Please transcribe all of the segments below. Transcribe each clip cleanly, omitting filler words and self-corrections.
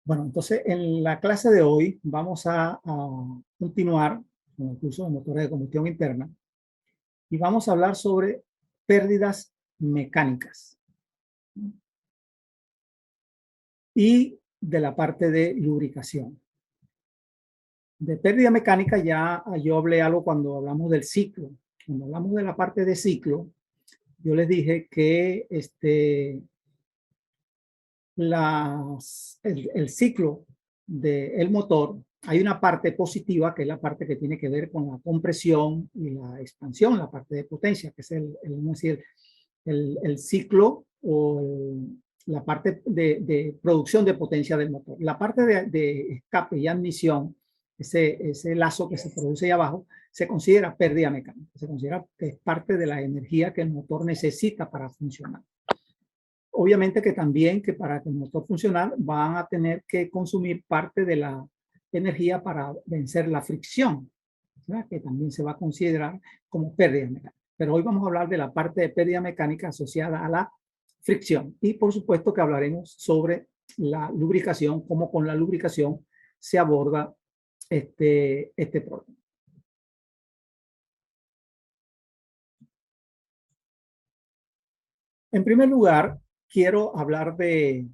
Bueno, entonces en la clase de hoy vamos a continuar con el curso de motores de combustión interna y vamos a hablar sobre pérdidas mecánicas y de la parte de lubricación. De pérdida mecánica ya yo hablé algo cuando hablamos del ciclo. Cuando hablamos de la parte de ciclo, yo les dije que el ciclo del motor, hay una parte positiva, que es la parte que tiene que ver con la compresión y la expansión, la parte de potencia, que es el ciclo o la parte de producción de potencia del motor. La parte de escape y admisión, ese lazo que se produce ahí abajo, se considera pérdida mecánica, se considera que es parte de la energía que el motor necesita para funcionar. Obviamente que también que para que el motor funcione van a tener que consumir parte de la energía para vencer la fricción, ¿verdad? Que también se va a considerar como pérdida mecánica. Pero hoy vamos a hablar de la parte de pérdida mecánica asociada a la fricción. Y por supuesto que hablaremos sobre la lubricación, cómo con la lubricación se aborda este problema. En primer lugar, quiero hablar de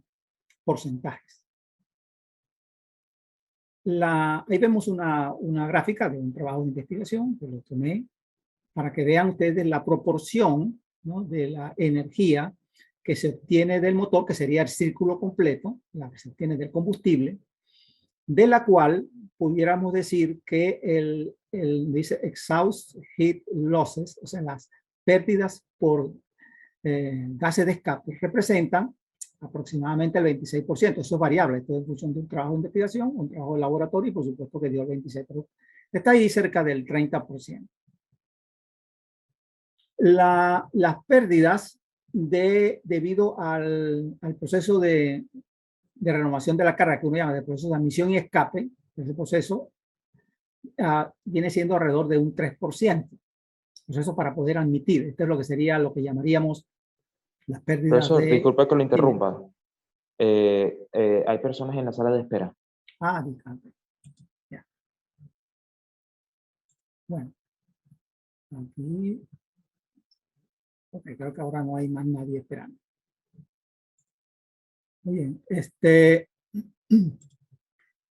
porcentajes. Ahí vemos una gráfica de un trabajo de investigación que lo tomé para que vean ustedes la proporción, ¿no?, de la energía que se obtiene del motor, que sería el círculo completo, la que se obtiene del combustible, de la cual pudiéramos decir que dice exhaust heat losses, o sea, las pérdidas por gases de escape, representan aproximadamente el 26%. Eso es variable, esto es en función de un trabajo de investigación, un trabajo de laboratorio, y por supuesto que dio el 26%, pero está ahí cerca del 30%. Las pérdidas debido al proceso de renovación de la carga, que uno llama de proceso de admisión y escape, ese proceso viene siendo alrededor de un 3%. Proceso para poder admitir, esto es lo que sería lo que llamaríamos las pérdidas Profesor, de... disculpa que lo interrumpa. Hay personas en la sala de espera. Disculpe. Ya. Bueno, aquí... Ok, creo que ahora no hay más nadie esperando. Muy bien.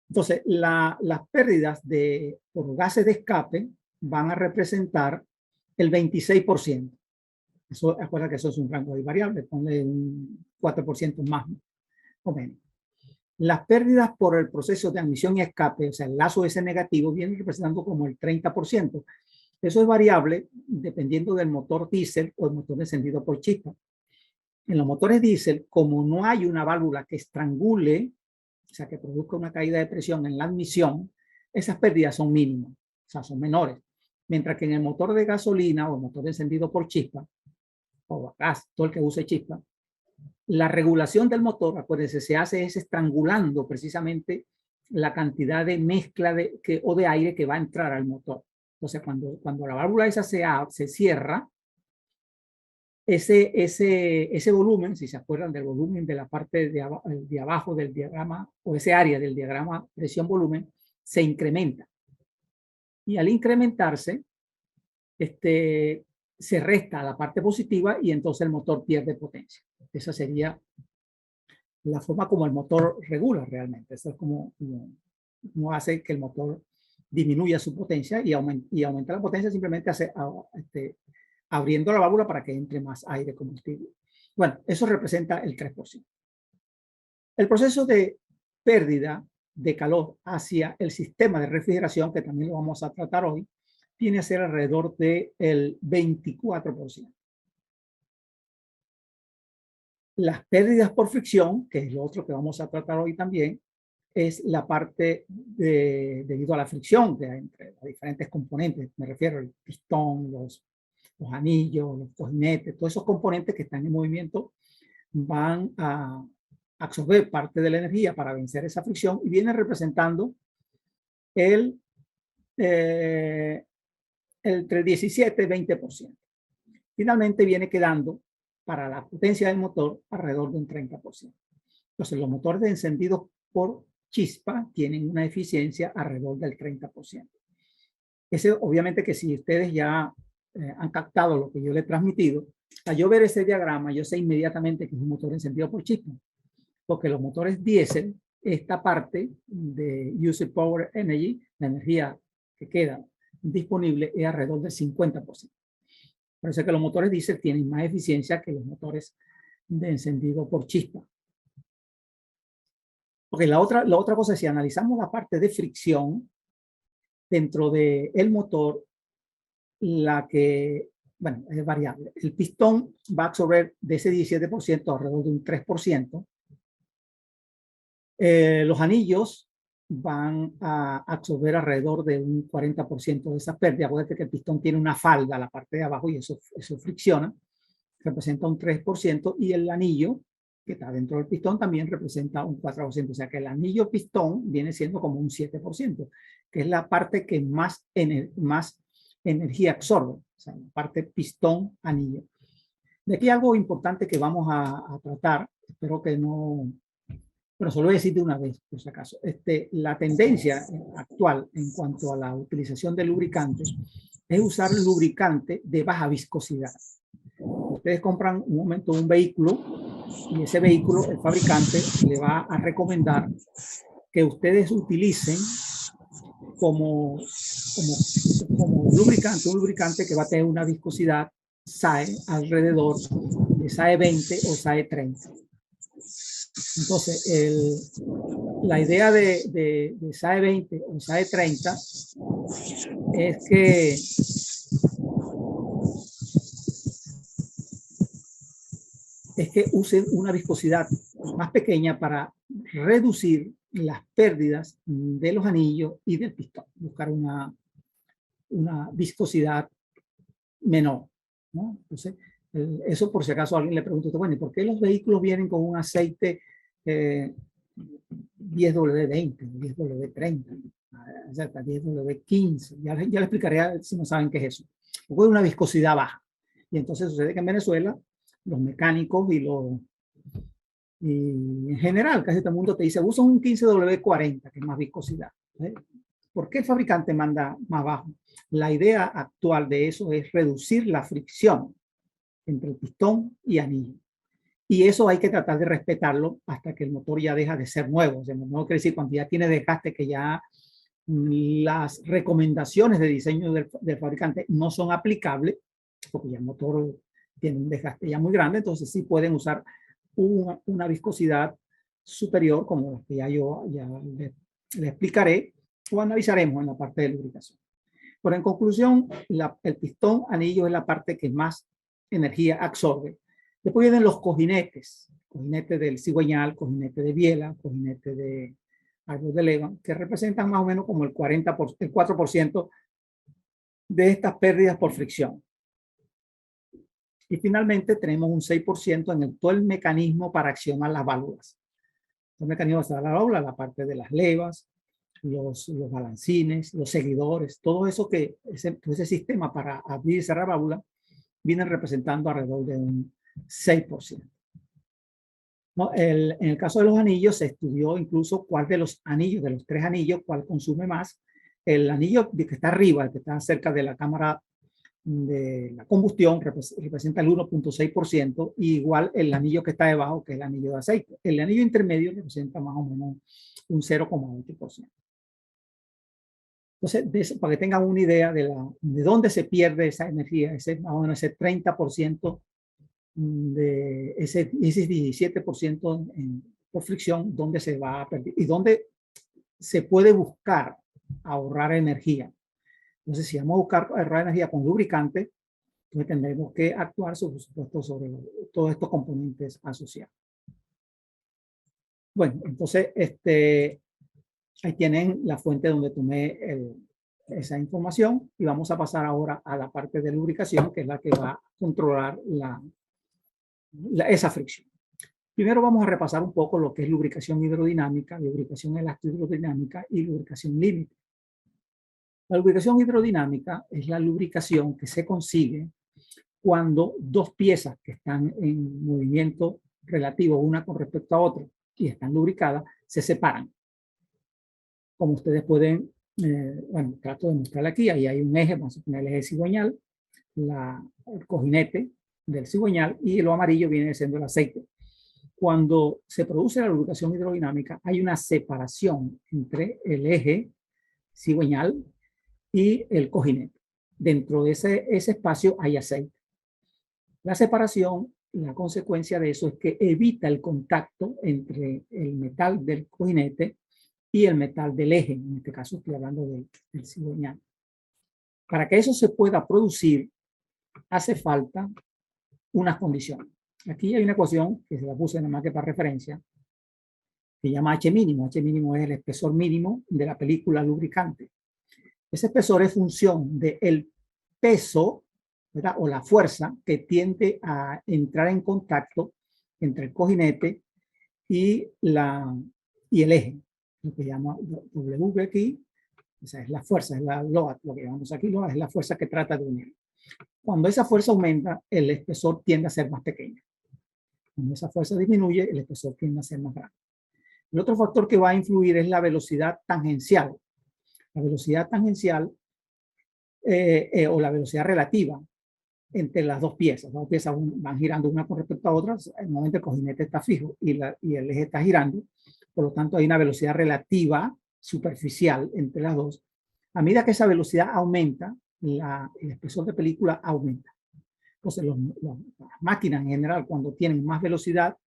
Entonces, las pérdidas por gases de escape van a representar el 26%. Eso, acuérdate que eso es un rango de variables, ponle un 4% más o menos. Las pérdidas por el proceso de admisión y escape, o sea, el lazo ese negativo, viene representando como el 30%. Eso es variable dependiendo del motor diésel o el motor encendido por chispa. En los motores diésel, como no hay una válvula que estrangule, o sea, que produzca una caída de presión en la admisión, esas pérdidas son mínimas, o sea, son menores. Mientras que en el motor de gasolina o el motor encendido por chispa, o gas, todo el que use chispa, la regulación del motor, acuérdense, se hace estrangulando precisamente la cantidad de mezcla o de aire que va a entrar al motor. Entonces, cuando la válvula esa se cierra, ese volumen, si se acuerdan del volumen de la parte de abajo del diagrama, o ese área del diagrama presión-volumen, se incrementa. Y al incrementarse, se resta a la parte positiva y entonces el motor pierde potencia. Esa sería la forma como el motor regula realmente. Eso es como hace que el motor disminuya su potencia y aumenta la potencia simplemente abriendo la válvula para que entre más aire combustible. Bueno, eso representa el 3%. El proceso de pérdida de calor hacia el sistema de refrigeración, que también lo vamos a tratar hoy, tiene a ser alrededor del 24%. Las pérdidas por fricción, que es lo otro que vamos a tratar hoy también, es la parte debido a la fricción entre los diferentes componentes. Me refiero al pistón, los anillos, los cojinetes, todos esos componentes que están en movimiento van a absorber parte de la energía para vencer esa fricción y viene representando entre 17 y 20%. Finalmente viene quedando para la potencia del motor alrededor de un 30%. Entonces, los motores de encendidos por chispa tienen una eficiencia alrededor del 30%. Ese, obviamente que si ustedes ya han captado lo que yo le he transmitido, al yo ver ese diagrama, yo sé inmediatamente que es un motor encendido por chispa, porque los motores diésel, esta parte de Used Power Energy, la energía que queda disponible, es alrededor del 50%. Por eso es que los motores diésel tienen más eficiencia que los motores de encendido por chispa. Porque la otra cosa es, si analizamos la parte de fricción dentro del motor, la que, bueno, es variable. El pistón va a absorber de ese 17% alrededor de un 3%. Los anillos van a absorber alrededor de un 40% de esa pérdida. Acuérdate que el pistón tiene una falda a la parte de abajo y eso fricciona, representa un 3%, y el anillo que está dentro del pistón también representa un 4%. O sea que el anillo pistón viene siendo como un 7%, que es la parte que más energía absorbe, o sea, la parte pistón-anillo. De aquí algo importante que vamos a tratar, espero que no, pero solo voy a decir de una vez, por si acaso. La tendencia actual en cuanto a la utilización de lubricantes es usar lubricante de baja viscosidad. Ustedes compran un momento un vehículo y ese vehículo, el fabricante le va a recomendar que ustedes utilicen como lubricante, un lubricante que va a tener una viscosidad SAE alrededor de SAE 20 o SAE 30. Entonces, la idea de SAE 20 o SAE 30 es que usen una viscosidad más pequeña para reducir las pérdidas de los anillos y del pistón. Buscar una viscosidad menor, ¿no? Entonces, eso por si acaso alguien le pregunta, bueno, ¿y por qué los vehículos vienen con un aceite 10W20, 10W30, hasta 10W15? Ya le explicaré si no saben qué es eso. Porque es una viscosidad baja. Y entonces sucede que en Venezuela los mecánicos y en general casi todo el mundo te dice, usa un 15W40, que es más viscosidad. ¿Por qué el fabricante manda más bajo? La idea actual de eso es reducir la fricción entre el pistón y anillo. Y eso hay que tratar de respetarlo hasta que el motor ya deja de ser nuevo. O sea, no quiere decir cuando ya tiene desgaste, que ya las recomendaciones de diseño del fabricante no son aplicables, porque ya el motor tiene un desgaste ya muy grande. Entonces sí pueden usar una viscosidad superior, como la que ya le explicaré o analizaremos en la parte de lubricación. Pero en conclusión, el pistón anillo es la parte que más energía absorbe. Después vienen los cojinetes, cojinete del cigüeñal, cojinete de biela, cojinete de árbol de leva, que representan más o menos como el 4% de estas pérdidas por fricción. Y finalmente tenemos un 6% en todo el mecanismo para accionar las válvulas. El mecanismo para la válvula, la parte de las levas, los balancines, los seguidores, todo eso que ese sistema para abrir y cerrar válvula viene representando alrededor de un 6%. ¿No? En el caso de los anillos se estudió incluso cuál de los anillos, de los 3 anillos, cuál consume más. El anillo que está arriba, el que está cerca de la cámara de la combustión, representa el 1.6%, y igual el anillo que está debajo, que es el anillo de aceite. El anillo intermedio representa más o menos un 0.20%. Entonces, para que tengan una idea de dónde se pierde esa energía, más o menos ese 30%, de ese 17% por fricción, dónde se va a perder y dónde se puede buscar ahorrar energía. Entonces, si vamos a buscar ahorrar energía con lubricante, entonces tendremos que actuar, por supuesto, sobre todos estos componentes asociados. Bueno, entonces, ahí tienen la fuente donde tomé esa información, y vamos a pasar ahora a la parte de lubricación, que es la que va a controlar esa fricción. Primero vamos a repasar un poco lo que es lubricación hidrodinámica, lubricación elástico-hidrodinámica y lubricación límite. La lubricación hidrodinámica es la lubricación que se consigue cuando dos piezas que están en movimiento relativo una con respecto a otra y están lubricadas se separan. como ustedes pueden, bueno, trato de mostrarle aquí, ahí hay un eje, vamos a poner el eje cigüeñal, el cojinete del cigüeñal, y lo amarillo viene siendo el aceite. Cuando se produce la lubricación hidrodinámica, hay una separación entre el eje cigüeñal y el cojinete. Dentro de ese espacio hay aceite. La separación, la consecuencia de eso es que evita el contacto entre el metal del cojinete y el metal del eje. En este caso estoy hablando del cigüeñal. Para que eso se pueda producir, hace falta unas condiciones. Aquí hay una ecuación que se la puse nada más que para referencia, que se llama H mínimo. H mínimo es el espesor mínimo de la película lubricante. Ese espesor es función del peso, ¿verdad?, o la fuerza que tiende a entrar en contacto entre el cojinete y el eje, lo que llama W aquí. O sea, es la fuerza, es la load, lo que llamamos aquí load, es la fuerza que trata de unir. Cuando esa fuerza aumenta, el espesor tiende a ser más pequeño. Cuando esa fuerza disminuye, el espesor tiende a ser más grande. El otro factor que va a influir es la velocidad tangencial. La velocidad tangencial o la velocidad relativa entre las dos piezas. Las dos piezas van girando una con respecto a otra. En el momento el cojinete está fijo y el eje está girando. Por lo tanto, hay una velocidad relativa superficial entre las dos. A medida que esa velocidad aumenta, el espesor de película aumenta. Entonces, las máquinas en general, cuando tienen más velocidad,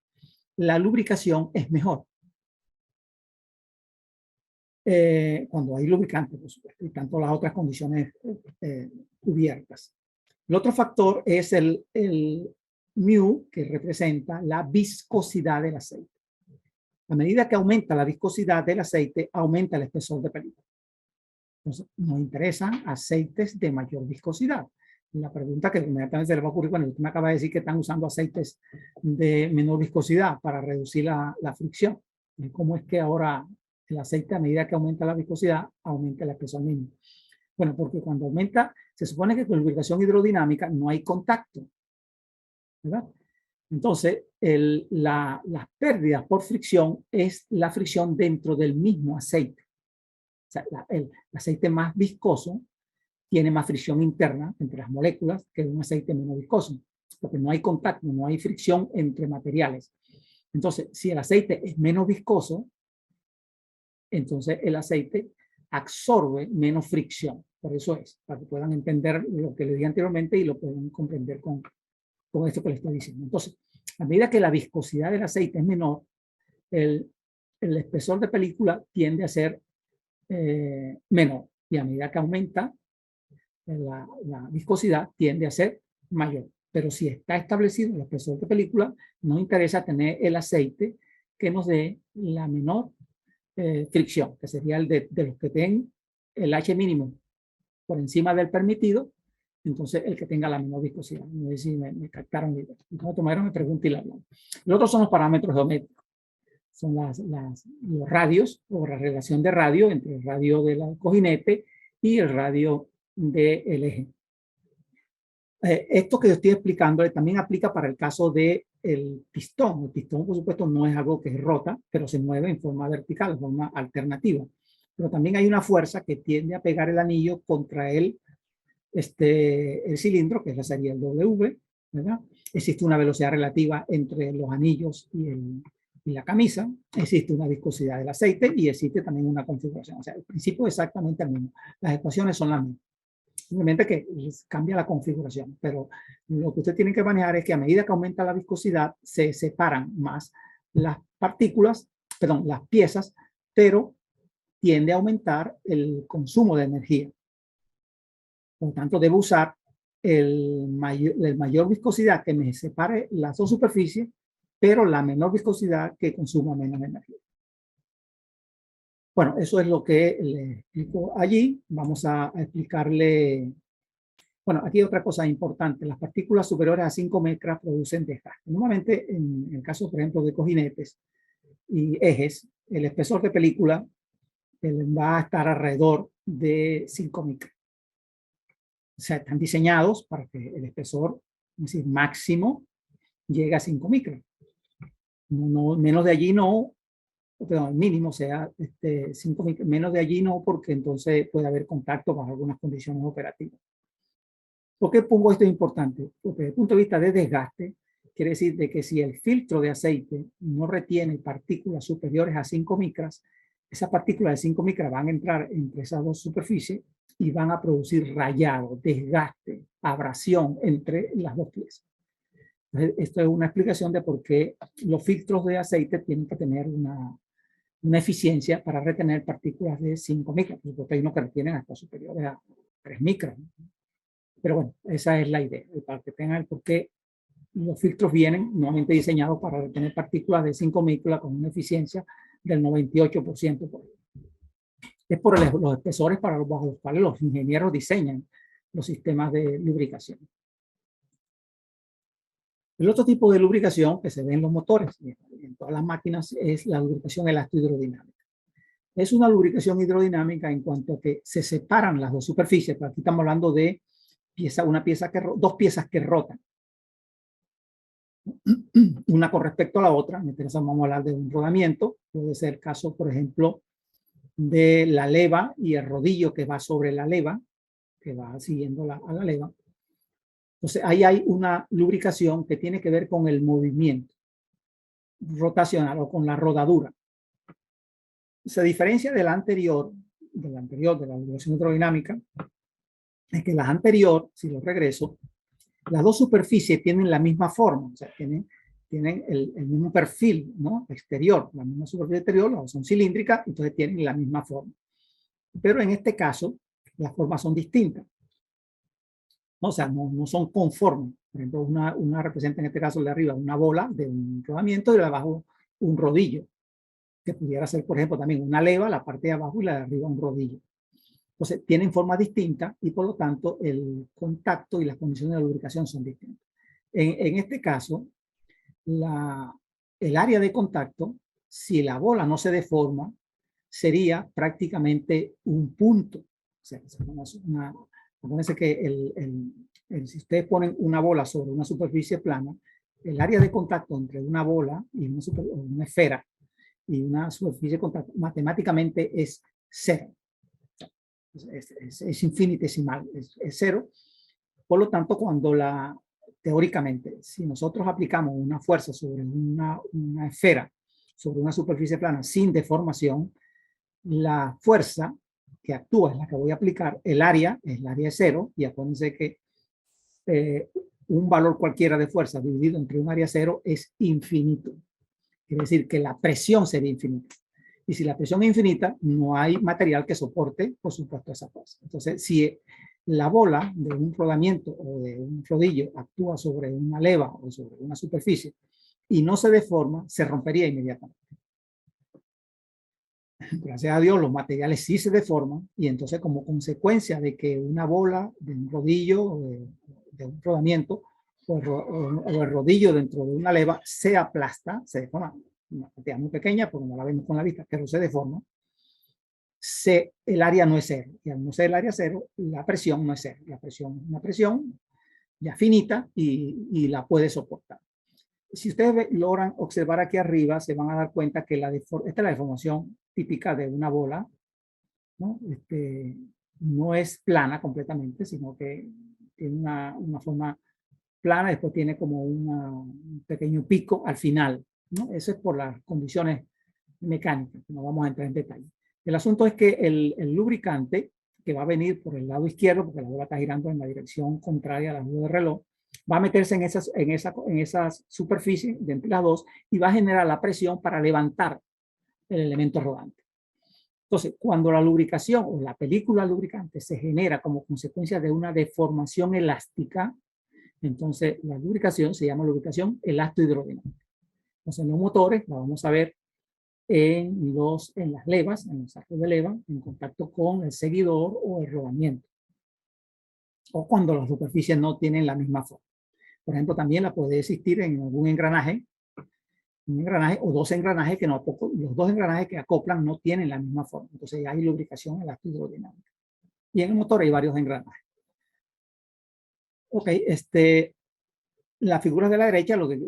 la lubricación es mejor. Cuando hay lubricante, por supuesto, y tanto las otras condiciones cubiertas. El otro factor es el mu, que representa la viscosidad del aceite. A medida que aumenta la viscosidad del aceite, aumenta el espesor de película. Entonces, nos interesan aceites de mayor viscosidad. La pregunta que inmediatamente se le va a ocurrir, bueno, usted me acaba de decir que están usando aceites de menor viscosidad para reducir la fricción. ¿Cómo es que ahora el aceite, a medida que aumenta la viscosidad, aumenta el espesor mínimo? Bueno, porque cuando aumenta, se supone que con lubricación hidrodinámica no hay contacto, ¿verdad? Entonces, las pérdidas por fricción es la fricción dentro del mismo aceite. O sea, el aceite más viscoso tiene más fricción interna entre las moléculas que un aceite menos viscoso, porque no hay contacto, no hay fricción entre materiales. Entonces, si el aceite es menos viscoso, entonces el aceite absorbe menos fricción. Por eso es, para que puedan entender lo que les dije anteriormente y lo puedan comprender con esto que les estoy diciendo. Entonces, a medida que la viscosidad del aceite es menor, el espesor de película tiende a ser menor. Y a medida que aumenta la viscosidad, tiende a ser mayor. Pero si está establecido el espesor de película, nos interesa tener el aceite que nos dé la menor fricción, que sería el de los que tengan el H mínimo por encima del permitido, entonces el que tenga la menor viscosidad. No sé si me captaron. Entonces, tomaron mi pregunta y la hablamos. Los otros son los parámetros geométricos. Son los radios o la relación de radio entre el radio del cojinete y el radio del eje. Esto que yo estoy explicando también aplica para el caso del pistón. El pistón, por supuesto, no es algo que rota, pero se mueve en forma vertical, en forma alternativa. Pero también hay una fuerza que tiende a pegar el anillo contra el cilindro, que sería el W, ¿verdad? Existe una velocidad relativa entre los anillos y la camisa, existe una viscosidad del aceite y existe también una configuración. O sea, el principio es exactamente el mismo. Las ecuaciones son las mismas. Simplemente que cambia la configuración, pero lo que usted tiene que manejar es que a medida que aumenta la viscosidad, se separan más las partículas, perdón, las piezas, pero tiende a aumentar el consumo de energía. Por lo tanto, debo usar el mayor viscosidad que me separe las dos superficies, pero la menor viscosidad que consuma menos energía. Bueno, eso es lo que le explico allí. Vamos a explicarle. Bueno, aquí hay otra cosa importante. Las partículas superiores a 5 micras producen desgaste. Normalmente, en el caso, por ejemplo, de cojinetes y ejes, el espesor de película va a estar alrededor de 5 micras. O sea, están diseñados para que el espesor, es decir, máximo, llegue a 5 micras. No, menos de allí no, perdón, el mínimo sea 5 micras, menos de allí no, porque entonces puede haber contacto bajo algunas condiciones operativas. ¿Por qué pongo esto importante? Porque desde el punto de vista de desgaste, quiere decir de que si el filtro de aceite no retiene partículas superiores a 5 micras, esas partículas de 5 micras van a entrar entre esas dos superficies y van a producir rayado, desgaste, abrasión entre las dos piezas. Entonces, esto es una explicación de por qué los filtros de aceite tienen que tener una eficiencia para retener partículas de 5 micras, porque hay unos que retienen hasta superiores a 3 micras. Pero bueno, esa es la idea, para que tengan el por qué los filtros vienen nuevamente diseñados para retener partículas de 5 micras con una eficiencia del 98%. Es por los espesores bajo los cuales los ingenieros diseñan los sistemas de lubricación. El otro tipo de lubricación que se ve en los motores y en todas las máquinas es la lubricación elástico-hidrodinámica. Es una lubricación hidrodinámica en cuanto a que se separan las dos superficies, pero aquí estamos hablando de dos piezas que rotan, una con respecto a la otra. En este caso vamos a hablar de un rodamiento, puede ser el caso, por ejemplo, de la leva y el rodillo que va sobre la leva, que va siguiendo a la leva. Entonces, ahí hay una lubricación que tiene que ver con el movimiento rotacional o con la rodadura. Se diferencia de la anterior, de la lubricación hidrodinámica, es que la anterior, si lo regreso, las dos superficies tienen la misma forma, o sea, tienen el mismo perfil, ¿no? Exterior, la misma superficie exterior, las dos son cilíndricas, entonces tienen la misma forma. Pero en este caso, las formas son distintas. O sea, no son conformes. Por ejemplo, una representa en este caso de arriba una bola de un rodamiento y de abajo un rodillo, que pudiera ser, por ejemplo, también una leva, la parte de abajo y la de arriba un rodillo. Entonces, tienen formas distintas y por lo tanto el contacto y las condiciones de lubricación son distintas. En este caso, el área de contacto, si la bola no se deforma, sería prácticamente un punto. O sea, acuérdense que si ustedes ponen una bola sobre una superficie plana, el área de contacto entre una bola y una esfera y una superficie de contacto matemáticamente es cero. Es infinitesimal, es cero. Por lo tanto, teóricamente, si nosotros aplicamos una fuerza sobre una esfera, sobre una superficie plana sin deformación, la fuerza que actúa es la que voy a aplicar, el área es el área de cero, y acuérdense que un valor cualquiera de fuerza dividido entre un área cero es infinito. Quiere decir que la presión sería infinita. Y si la presión es infinita, no hay material que soporte, por supuesto, esa fuerza. Entonces, si la bola de un rodamiento o de un rodillo actúa sobre una leva o sobre una superficie y no se deforma, se rompería inmediatamente. Gracias a Dios, los materiales sí se deforman y entonces como consecuencia de que una bola de un rodillo o de un rodamiento o el rodillo dentro de una leva se aplasta, se deforma, una cantidad muy pequeña porque no la vemos con la vista, pero se deforma, el área no es cero. Y al no ser el área cero, la presión no es cero. La presión es una presión ya finita y la puede soportar. Si ustedes logran observar aquí arriba, se van a dar cuenta que esta es la deformación típica de una bola, ¿no? No es plana completamente, sino que tiene una forma plana, después tiene como un pequeño pico al final, ¿no? Eso es por las condiciones mecánicas, no vamos a entrar en detalle. El asunto es que el lubricante que va a venir por el lado izquierdo, porque la bola está girando en la dirección contraria a la luz del reloj, va a meterse en esas superficies de entre las dos y va a generar la presión para levantar el elemento rodante. Entonces, cuando la lubricación o la película lubricante se genera como consecuencia de una deformación elástica, entonces la lubricación se llama lubricación elástico-hidrodinámica. Entonces, en los motores la vamos a ver en las levas, en los arcos de leva, en contacto con el seguidor o el rodamiento. O cuando las superficies no tienen la misma forma. Por ejemplo, también la puede existir en algún engranaje, un engranaje o dos engranajes que los dos engranajes que acoplan no tienen la misma forma. Entonces hay lubricación elástico-hidrodinámica. Y en el motor hay varios engranajes. Ok, la figura de la derecha, lo que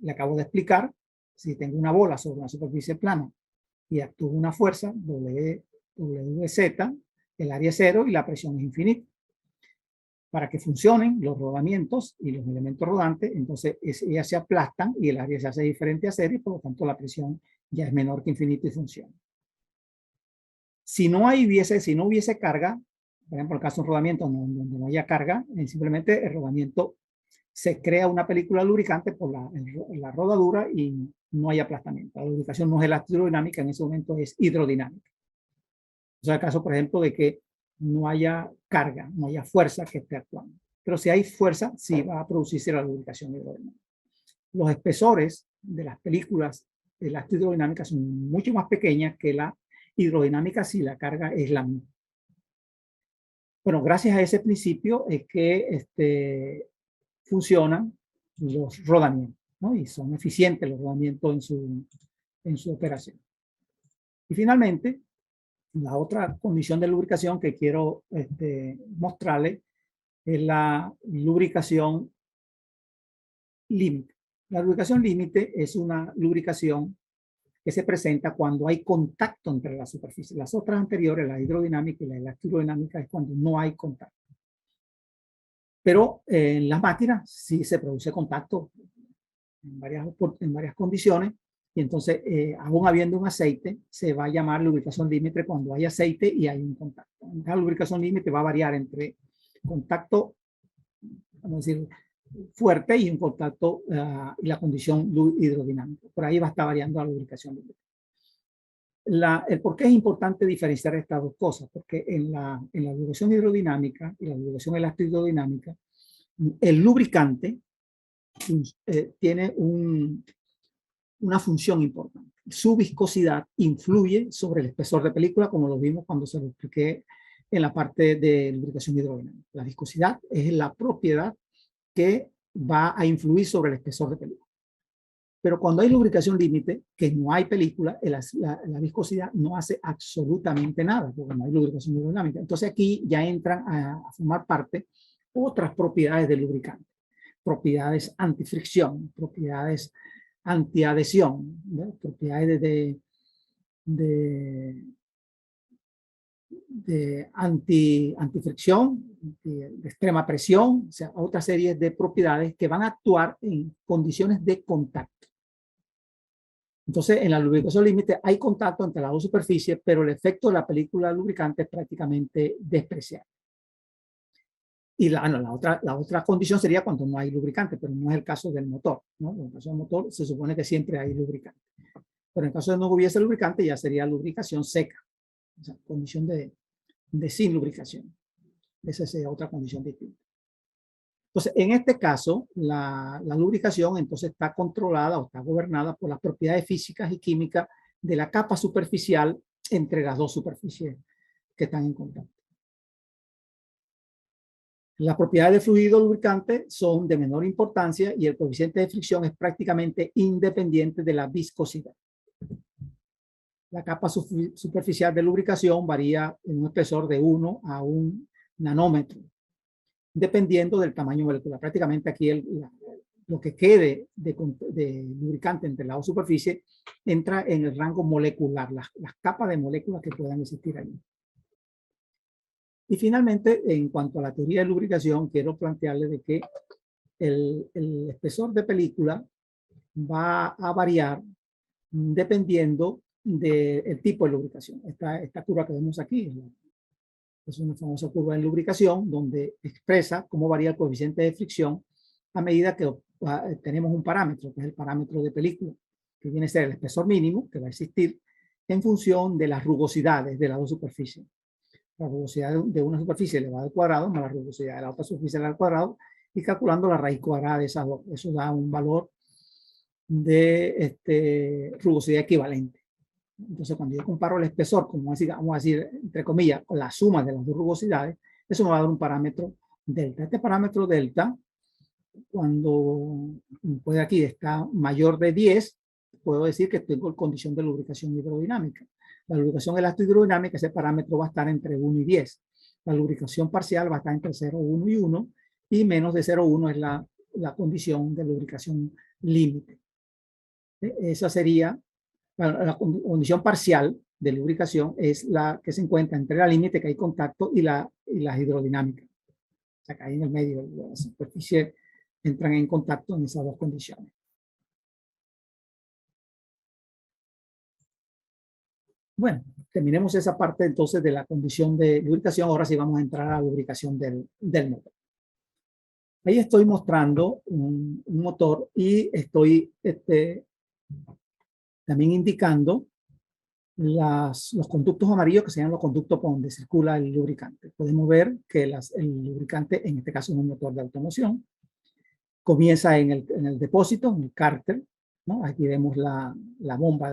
le acabo de explicar, Si tengo una bola sobre una superficie plana y actúo una fuerza, WZ, el área es cero y la presión es infinita. Para que funcionen los rodamientos y los elementos rodantes, entonces ellas se aplastan y el área se hace diferente a cero y por lo tanto la presión ya es menor que infinito y funciona. Si no hubiese carga, por ejemplo, en el caso de un rodamiento donde no haya carga, simplemente el rodamiento se crea una película lubricante por la rodadura y no hay aplastamiento. La lubricación no es electrodinámica, en ese momento es hidrodinámica. O sea, el caso, por ejemplo, de que no haya carga, no haya fuerza que esté actuando. Pero si hay fuerza, sí va a producirse la lubricación hidrodinámica. Los espesores de las películas electrohidrodinámicas son mucho más pequeñas que la hidrodinámica si la carga es la misma. Bueno, gracias a ese principio es que funcionan los rodamientos, ¿no? Y son eficientes los rodamientos en su operación. Y finalmente, la otra condición de lubricación que quiero mostrarles es la lubricación límite. La lubricación límite es una lubricación que se presenta cuando hay contacto entre las superficies. Las otras anteriores, la hidrodinámica y la electrodinámica, es cuando no hay contacto. Pero en las máquinas sí se produce contacto en varias condiciones, y entonces, aún habiendo un aceite, se va a llamar lubricación límite cuando hay aceite y hay un contacto. La lubricación límite va a variar entre contacto, vamos a decir, fuerte y un contacto y la condición hidrodinámica. Por ahí va a estar variando la lubricación límite. El por qué es importante diferenciar estas dos cosas, porque en la lubricación hidrodinámica y la lubricación electrohidrodinámica, el lubricante tiene una función importante. Su viscosidad influye sobre el espesor de película, como lo vimos cuando se lo expliqué en la parte de lubricación hidrodinámica. La viscosidad es la propiedad que va a influir sobre el espesor de película. Pero cuando hay lubricación límite, que no hay película, la viscosidad no hace absolutamente nada, porque no hay lubricación hidrodinámica. Entonces aquí ya entran a formar parte otras propiedades del lubricante. Propiedades antifricción, propiedades antiadhesión, ¿no? Propiedades de antifricción, de extrema presión, o sea, otra serie de propiedades que van a actuar en condiciones de contacto. Entonces, en la lubricación límite hay contacto entre las dos superficies, pero el efecto de la película lubricante es prácticamente despreciable. Y la otra condición sería cuando no hay lubricante, pero no es el caso del motor, ¿no? En el caso del motor se supone que siempre hay lubricante. Pero en el caso de no hubiese lubricante ya sería lubricación seca, o sea, condición de sin lubricación. Esa sería otra condición distinta. Entonces, en este caso, la lubricación entonces está controlada o está gobernada por las propiedades físicas y químicas de la capa superficial entre las dos superficies que están en contacto. Las propiedades del fluido lubricante son de menor importancia y el coeficiente de fricción es prácticamente independiente de la viscosidad. La capa superficial de lubricación varía en un espesor de 1 a 1 nanómetro, dependiendo del tamaño molecular. Prácticamente aquí lo que quede de lubricante entre la dos superficies entra en el rango molecular, las capas de moléculas que puedan existir allí. Y finalmente, en cuanto a la teoría de lubricación, quiero plantearle de que el espesor de película va a variar dependiendo del tipo de lubricación. Esta curva que vemos aquí es una famosa curva de lubricación donde expresa cómo varía el coeficiente de fricción a medida que tenemos un parámetro, que es el parámetro de película, que viene a ser el espesor mínimo que va a existir en función de las rugosidades de las dos superficies. La rugosidad de una superficie elevada al cuadrado más la rugosidad de la otra superficie elevada al cuadrado, y calculando la raíz cuadrada de esas dos. Eso da un valor de rugosidad equivalente. Entonces, cuando yo comparo el espesor, como vamos a decir, entre comillas, con la suma de las dos rugosidades, eso me va a dar un parámetro delta. Este parámetro delta, cuando pues aquí está mayor de 10, puedo decir que tengo en condición de lubricación hidrodinámica. La lubricación elástico-hidrodinámica, ese parámetro va a estar entre 1 y 10. La lubricación parcial va a estar entre 0, 1 y 1, y menos de 0,1 es la condición de lubricación límite. Esa sería, bueno, la condición parcial de lubricación es la que se encuentra entre la límite que hay contacto y la hidrodinámica. O sea, que ahí en el medio de la superficie entran en contacto en esas dos condiciones. Bueno, terminemos esa parte entonces de la condición de lubricación. Ahora sí vamos a entrar a la lubricación del motor. Ahí estoy mostrando un motor y estoy también indicando los conductos amarillos que serían los conductos por donde circula el lubricante. Podemos ver que el lubricante, en este caso es un motor de automoción, comienza en el depósito, en el cárter, ¿no? Aquí vemos la bomba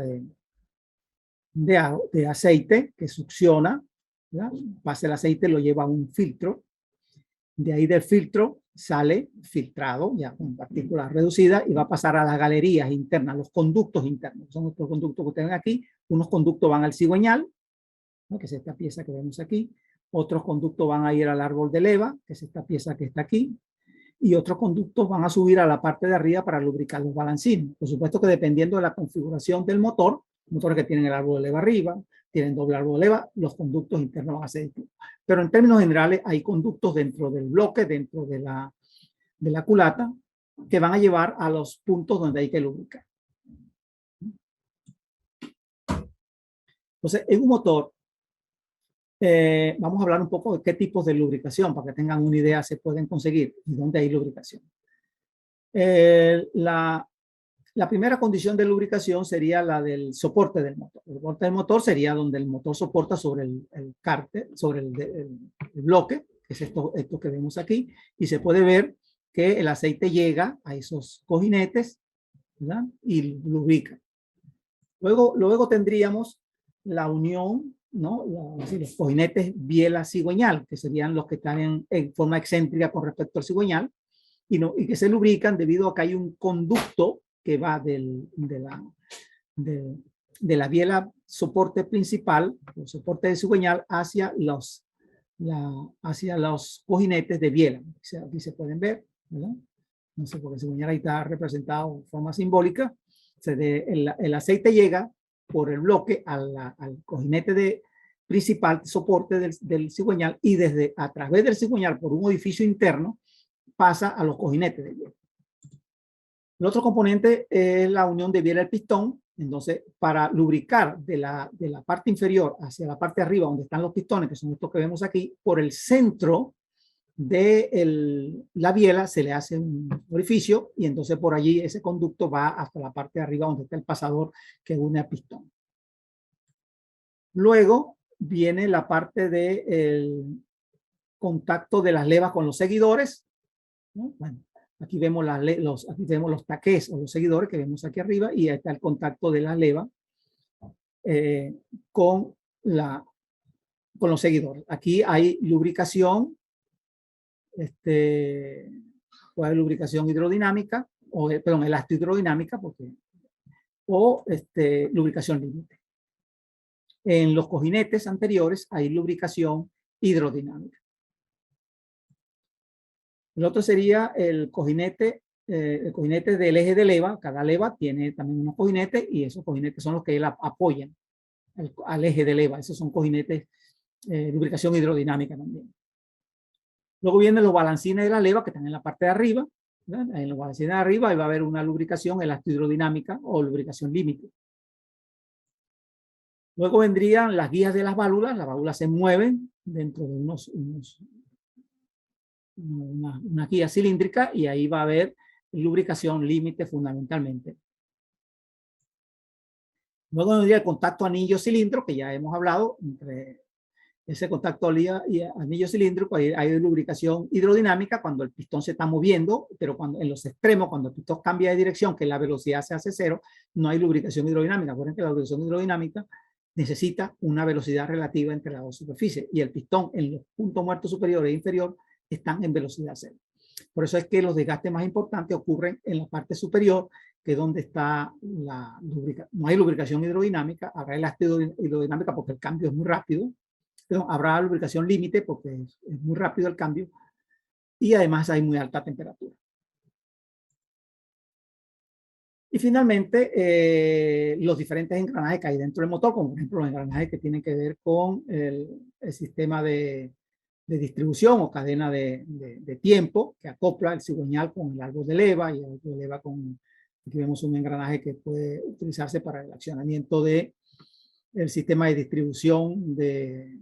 de aceite que succiona, ¿verdad? Pasa el aceite, lo lleva a un filtro. De ahí del filtro sale filtrado, ya con partículas reducidas, y va a pasar a las galerías internas, los conductos internos. Son estos conductos que ustedes ven aquí. Unos conductos van al cigüeñal, ¿no? Que es esta pieza que vemos aquí. Otros conductos van a ir al árbol de leva, que es esta pieza que está aquí. Y otros conductos van a subir a la parte de arriba para lubricar los balancines. Por supuesto que dependiendo de la configuración del motor, motores que tienen el árbol de leva arriba, tienen doble árbol de leva, los conductos internos van a ser distintos. Pero en términos generales hay conductos dentro del bloque, dentro de la culata, que van a llevar a los puntos donde hay que lubricar. Entonces, en un motor, vamos a hablar un poco de qué tipos de lubricación, para que tengan una idea se pueden conseguir y dónde hay lubricación. La primera condición de lubricación sería la del soporte del motor. El soporte del motor sería donde el motor soporta sobre el cárter, sobre el bloque, que es esto que vemos aquí, y se puede ver que el aceite llega a esos cojinetes, ¿verdad? Y lubrica. Luego tendríamos la unión, ¿no? Los cojinetes biela-cigüeñal, que serían los que están en forma excéntrica con respecto al cigüeñal, y que se lubrican debido a que hay un conducto que va de la biela soporte principal, el soporte de cigüeñal, hacia los cojinetes de biela. Aquí se pueden ver, ¿verdad? No sé por qué el cigüeñal ahí está representado de forma simbólica. El aceite llega por el bloque al cojinete principal, soporte del cigüeñal, y a través del cigüeñal, por un orificio interno, pasa a los cojinetes de biela. El otro componente es la unión de biela al pistón. Entonces, para lubricar de la parte inferior hacia la parte de arriba, donde están los pistones, que son estos que vemos aquí, por el centro de la biela se le hace un orificio, y entonces por allí ese conducto va hasta la parte de arriba donde está el pasador que une al pistón. Luego viene la parte del contacto de las levas con los seguidores, ¿no? Bueno, aquí vemos los taqués o los seguidores que vemos aquí arriba, y ahí está el contacto de la leva con los seguidores. Aquí hay lubricación, o hay lubricación hidrodinámica, perdón, elastohidrodinámica, o lubricación límite. En los cojinetes anteriores hay lubricación hidrodinámica. El otro sería el cojinete del eje de leva. Cada leva tiene también unos cojinetes, y esos cojinetes son los que apoyan al eje de leva. Esos son cojinetes lubricación hidrodinámica también. Luego vienen los balancines de la leva, que están en la parte de arriba, ¿verdad? En los balancines de arriba va a haber una lubricación elastohidrodinámica o lubricación límite. Luego vendrían las guías de las válvulas se mueven dentro de una guía cilíndrica, y ahí va a haber lubricación límite fundamentalmente. Luego vendría el contacto anillo-cilindro, que ya hemos hablado. Entre ese contacto anillo cilíndrico hay lubricación hidrodinámica cuando el pistón se está moviendo, pero en los extremos, cuando el pistón cambia de dirección, que la velocidad se hace cero, no hay lubricación hidrodinámica. Recuerden que la lubricación hidrodinámica necesita una velocidad relativa entre las dos superficies, y el pistón en los puntos muertos superior e inferior están en velocidad cero. Por eso es que los desgastes más importantes ocurren en la parte superior, que es donde está no hay lubricación hidrodinámica, habrá elastohidrodinámica porque el cambio es muy rápido, pero habrá lubricación límite porque es muy rápido el cambio, y además hay muy alta temperatura. Y finalmente, los diferentes engranajes que hay dentro del motor, como por ejemplo los engranajes que tienen que ver con el sistema de distribución o cadena de tiempo que acopla el cigüeñal con el árbol de leva, y el árbol de leva con, aquí vemos un engranaje que puede utilizarse para el accionamiento del sistema de distribución de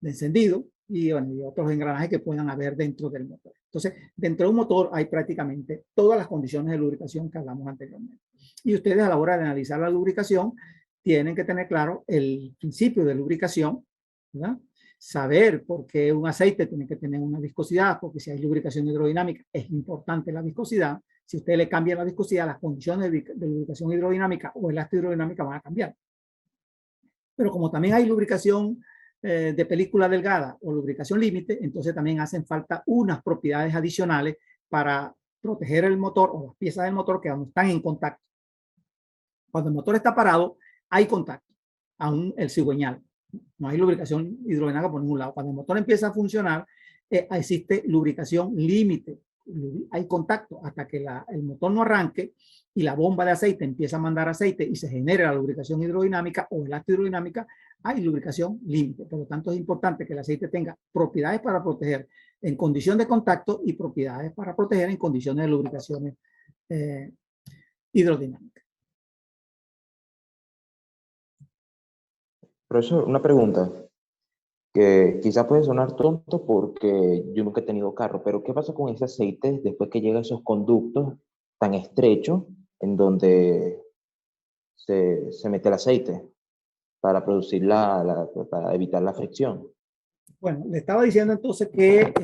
encendido, y, bueno, y otros engranajes que puedan haber dentro del motor. Entonces, dentro de un motor hay prácticamente todas las condiciones de lubricación que hablamos anteriormente. Y ustedes, a la hora de analizar la lubricación, tienen que tener claro el principio de lubricación, ¿verdad? Saber por qué un aceite tiene que tener una viscosidad, porque si hay lubricación hidrodinámica es importante la viscosidad. Si usted le cambia la viscosidad, las condiciones de lubricación hidrodinámica o elástico-hidrodinámica van a cambiar. Pero como también hay lubricación de película delgada o lubricación límite, entonces también hacen falta unas propiedades adicionales para proteger el motor o las piezas del motor que no están en contacto. Cuando el motor está parado, hay contacto, aún el cigüeñal. No hay lubricación hidrodinámica por ningún lado. Cuando el motor empieza a funcionar, existe lubricación límite. Hay contacto hasta que el motor no arranque y la bomba de aceite empieza a mandar aceite y se genera la lubricación hidrodinámica o elástico-hidrodinámica, hay lubricación límite. Por lo tanto, es importante que el aceite tenga propiedades para proteger en condición de contacto y propiedades para proteger en condiciones de lubricaciones hidrodinámicas. Profesor, una pregunta que quizás puede sonar tonto porque yo nunca he tenido carro, pero ¿qué pasa con ese aceite después que llega a esos conductos tan estrechos en donde se mete el aceite para producir para evitar la fricción? Bueno, le estaba diciendo entonces que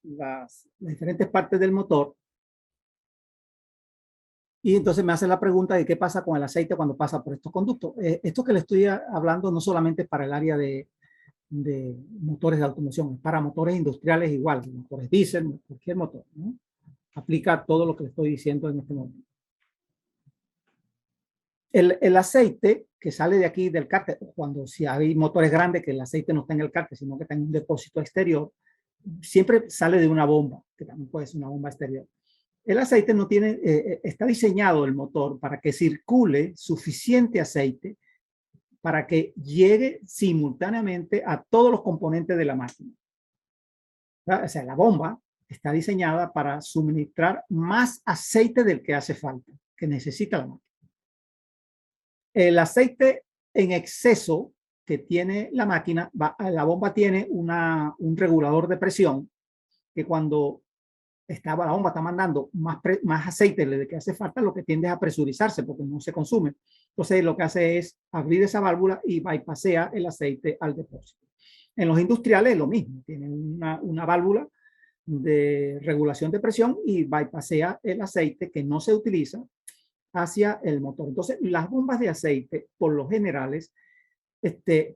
las diferentes partes del motor, y entonces me hace la pregunta de qué pasa con el aceite cuando pasa por estos conductos. Esto que le estoy hablando no solamente para el área de motores de automoción, es para motores industriales igual, motores diésel, cualquier motor, ¿no? Aplica todo lo que le estoy diciendo en este momento. El aceite que sale de aquí del cárter, cuando si hay motores grandes que el aceite no está en el cárter, sino que está en un depósito exterior, siempre sale de una bomba, que también puede ser una bomba exterior. El aceite no tiene, está diseñado el motor para que circule suficiente aceite para que llegue simultáneamente a todos los componentes de la máquina. O sea, la bomba está diseñada para suministrar más aceite del que hace falta, que necesita la máquina. El aceite en exceso que tiene la máquina, la bomba tiene un regulador de presión que cuando la bomba está mandando más aceite del que hace falta, lo que tiende es a presurizarse porque no se consume. Entonces lo que hace es abrir esa válvula y bypassea el aceite al depósito. En los industriales es lo mismo, tienen una válvula de regulación de presión y bypassea el aceite que no se utiliza hacia el motor. Entonces las bombas de aceite, por lo generales,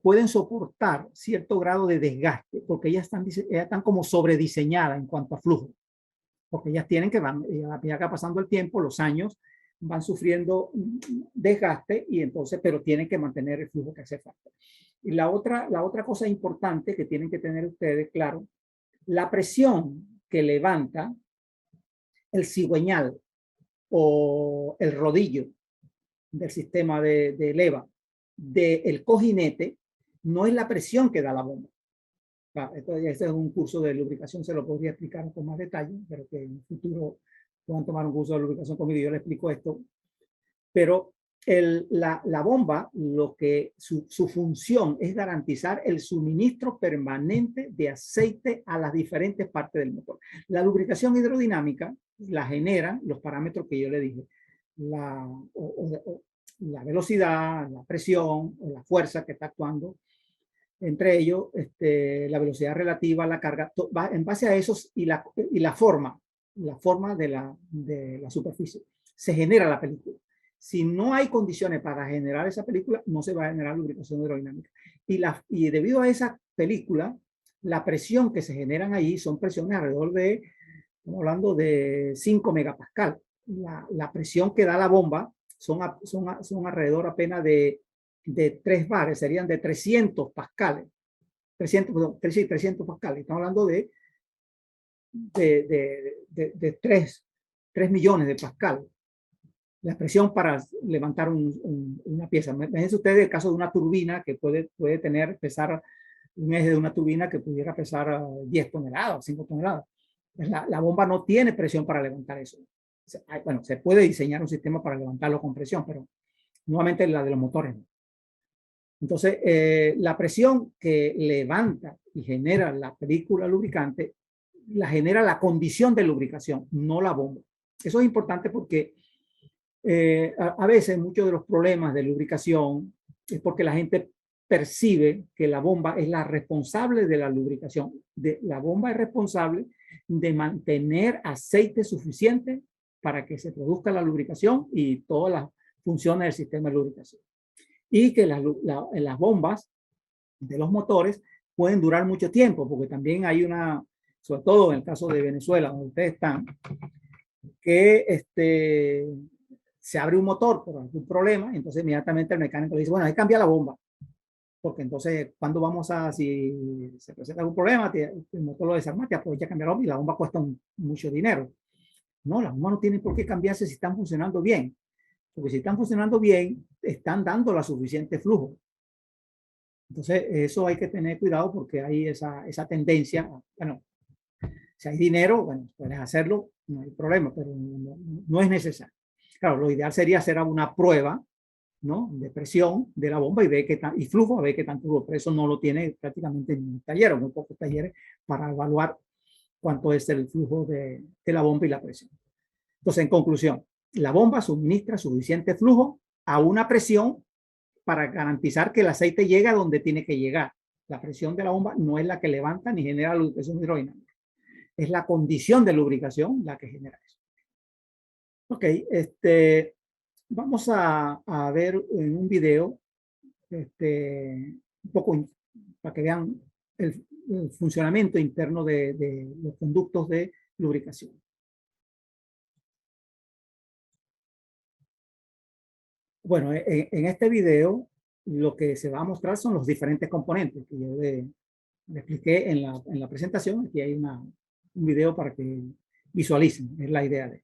pueden soportar cierto grado de desgaste porque ellas están como sobrediseñadas en cuanto a flujo, porque ellas tienen que, ya que va pasando el tiempo, los años, van sufriendo desgaste y entonces, pero tienen que mantener el flujo que hace falta. Y la otra cosa importante que tienen que tener ustedes, claro, la presión que levanta el cigüeñal o el rodillo del sistema de leva del cojinete no es la presión que da la bomba. Este es un curso de lubricación, se lo podría explicar con más detalle, pero que en el futuro puedan tomar un curso de lubricación conmigo y yo les explico esto. Pero la bomba, su función es garantizar el suministro permanente de aceite a las diferentes partes del motor. La lubricación hidrodinámica la generan los parámetros que yo le dije. La velocidad, la presión o la fuerza que está actuando. Entre ellos, la velocidad relativa a la carga, va en base a esos y la forma de la superficie. Se genera la película. Si no hay condiciones para generar esa película, no se va a generar lubricación hidrodinámica. Y debido a esa película, la presión que se generan ahí son presiones alrededor de, estamos hablando de 5 megapascal. La presión que da la bomba son alrededor apenas de 3 bares, serían de 300 pascales. 300 pascales. Estamos hablando de 3 3 millones de pascal. La presión para levantar una pieza. Imagínense ustedes el caso de una turbina que puede pesar un eje de una turbina que pudiera pesar 10 toneladas, 5 toneladas. La bomba no tiene presión para levantar eso. Bueno, se puede diseñar un sistema para levantarlo con presión, pero nuevamente la de los motores no. Entonces, la presión que levanta y genera la película lubricante, la genera la condición de lubricación, no la bomba. Eso es importante porque a veces muchos de los problemas de lubricación es porque la gente percibe que la bomba es la responsable de la lubricación. La bomba es responsable de mantener aceite suficiente para que se produzca la lubricación y todas las funciones del sistema de lubricación. Y que las bombas de los motores pueden durar mucho tiempo, porque también hay sobre todo en el caso de Venezuela, donde ustedes están, que se abre un motor por algún problema, entonces inmediatamente el mecánico le dice, bueno, hay que cambiar la bomba, porque entonces cuando si se presenta algún problema, el motor lo desarma, te aprovecha a cambiar la bomba y la bomba cuesta mucho dinero. No, las bombas no tienen por qué cambiarse si están funcionando bien, porque si están funcionando bien, están dando la suficiente flujo. Entonces, eso hay que tener cuidado porque hay esa tendencia, bueno, si hay dinero, bueno, puedes hacerlo, no hay problema, pero no es necesario. Claro, lo ideal sería hacer una prueba, ¿no?, de presión de la bomba y ver y flujo, a ver qué tanto flujo, pero eso no lo tiene prácticamente en un taller, o muy pocos talleres para evaluar cuánto es el flujo de la bomba y la presión. Entonces, en conclusión, la bomba suministra suficiente flujo a una presión para garantizar que el aceite llega a donde tiene que llegar. La presión de la bomba no es la que levanta ni genera la lubricación hidrodinámica. Es la condición de lubricación la que genera eso. Ok, vamos a ver en un video un poco para que vean el funcionamiento interno de los conductos de lubricación. Bueno, en este video lo que se va a mostrar son los diferentes componentes que yo le expliqué en la presentación. Aquí hay un video para que visualicen, es la idea de.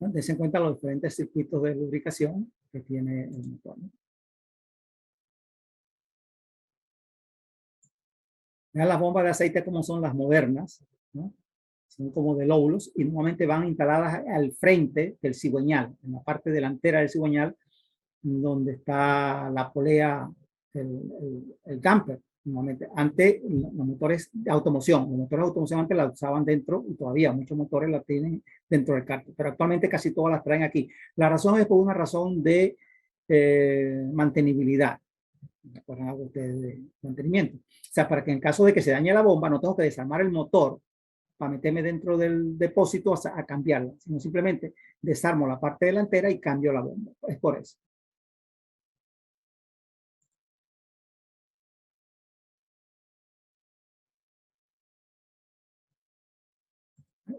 Dense en cuenta los diferentes circuitos de lubricación que tiene el motor, ¿no? Vean las bombas de aceite como son las modernas, ¿no? Son como de lóbulos y normalmente van instaladas al frente del cigüeñal, en la parte delantera del cigüeñal, donde está la polea, el camper. Normalmente, antes los motores de automoción, antes la usaban dentro y todavía muchos motores la tienen dentro del camper, pero actualmente casi todas las traen aquí. La razón es por una razón de mantenibilidad, de mantenimiento. O sea, para que en caso de que se dañe la bomba no tengo que desarmar el motor para meterme dentro del depósito a cambiarla, sino simplemente desarmo la parte delantera y cambio la bomba. Es por eso.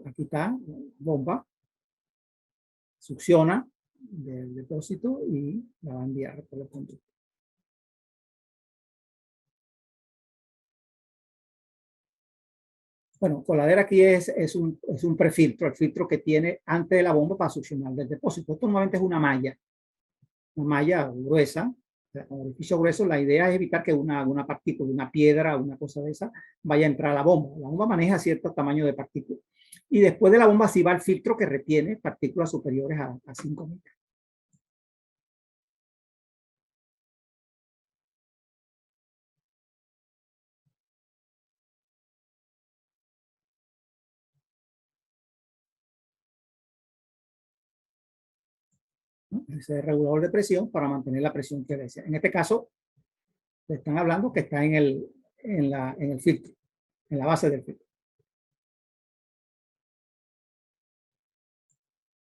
Aquí está, bomba, succiona del depósito y la va a enviar por el conducto. Bueno, coladera aquí es un prefiltro, el filtro que tiene antes de la bomba para succionar del depósito. Esto normalmente es una malla gruesa, con orificio grueso. La idea es evitar que una partícula, una piedra, una cosa de esa, vaya a entrar a la bomba. La bomba maneja cierto tamaño de partículas. Y después de la bomba sí va el filtro que retiene partículas superiores a 5 micras. ¿No? Ese regulador de presión para mantener la presión que desea. En este caso, le están hablando que está en el filtro, en la base del filtro.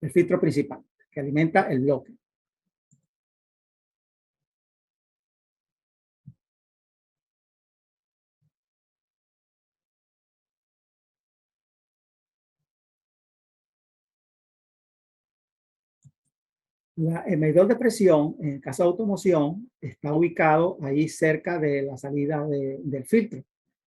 el filtro principal, que alimenta el bloque. El medidor de presión, en el caso de automoción, está ubicado ahí cerca de la salida del filtro,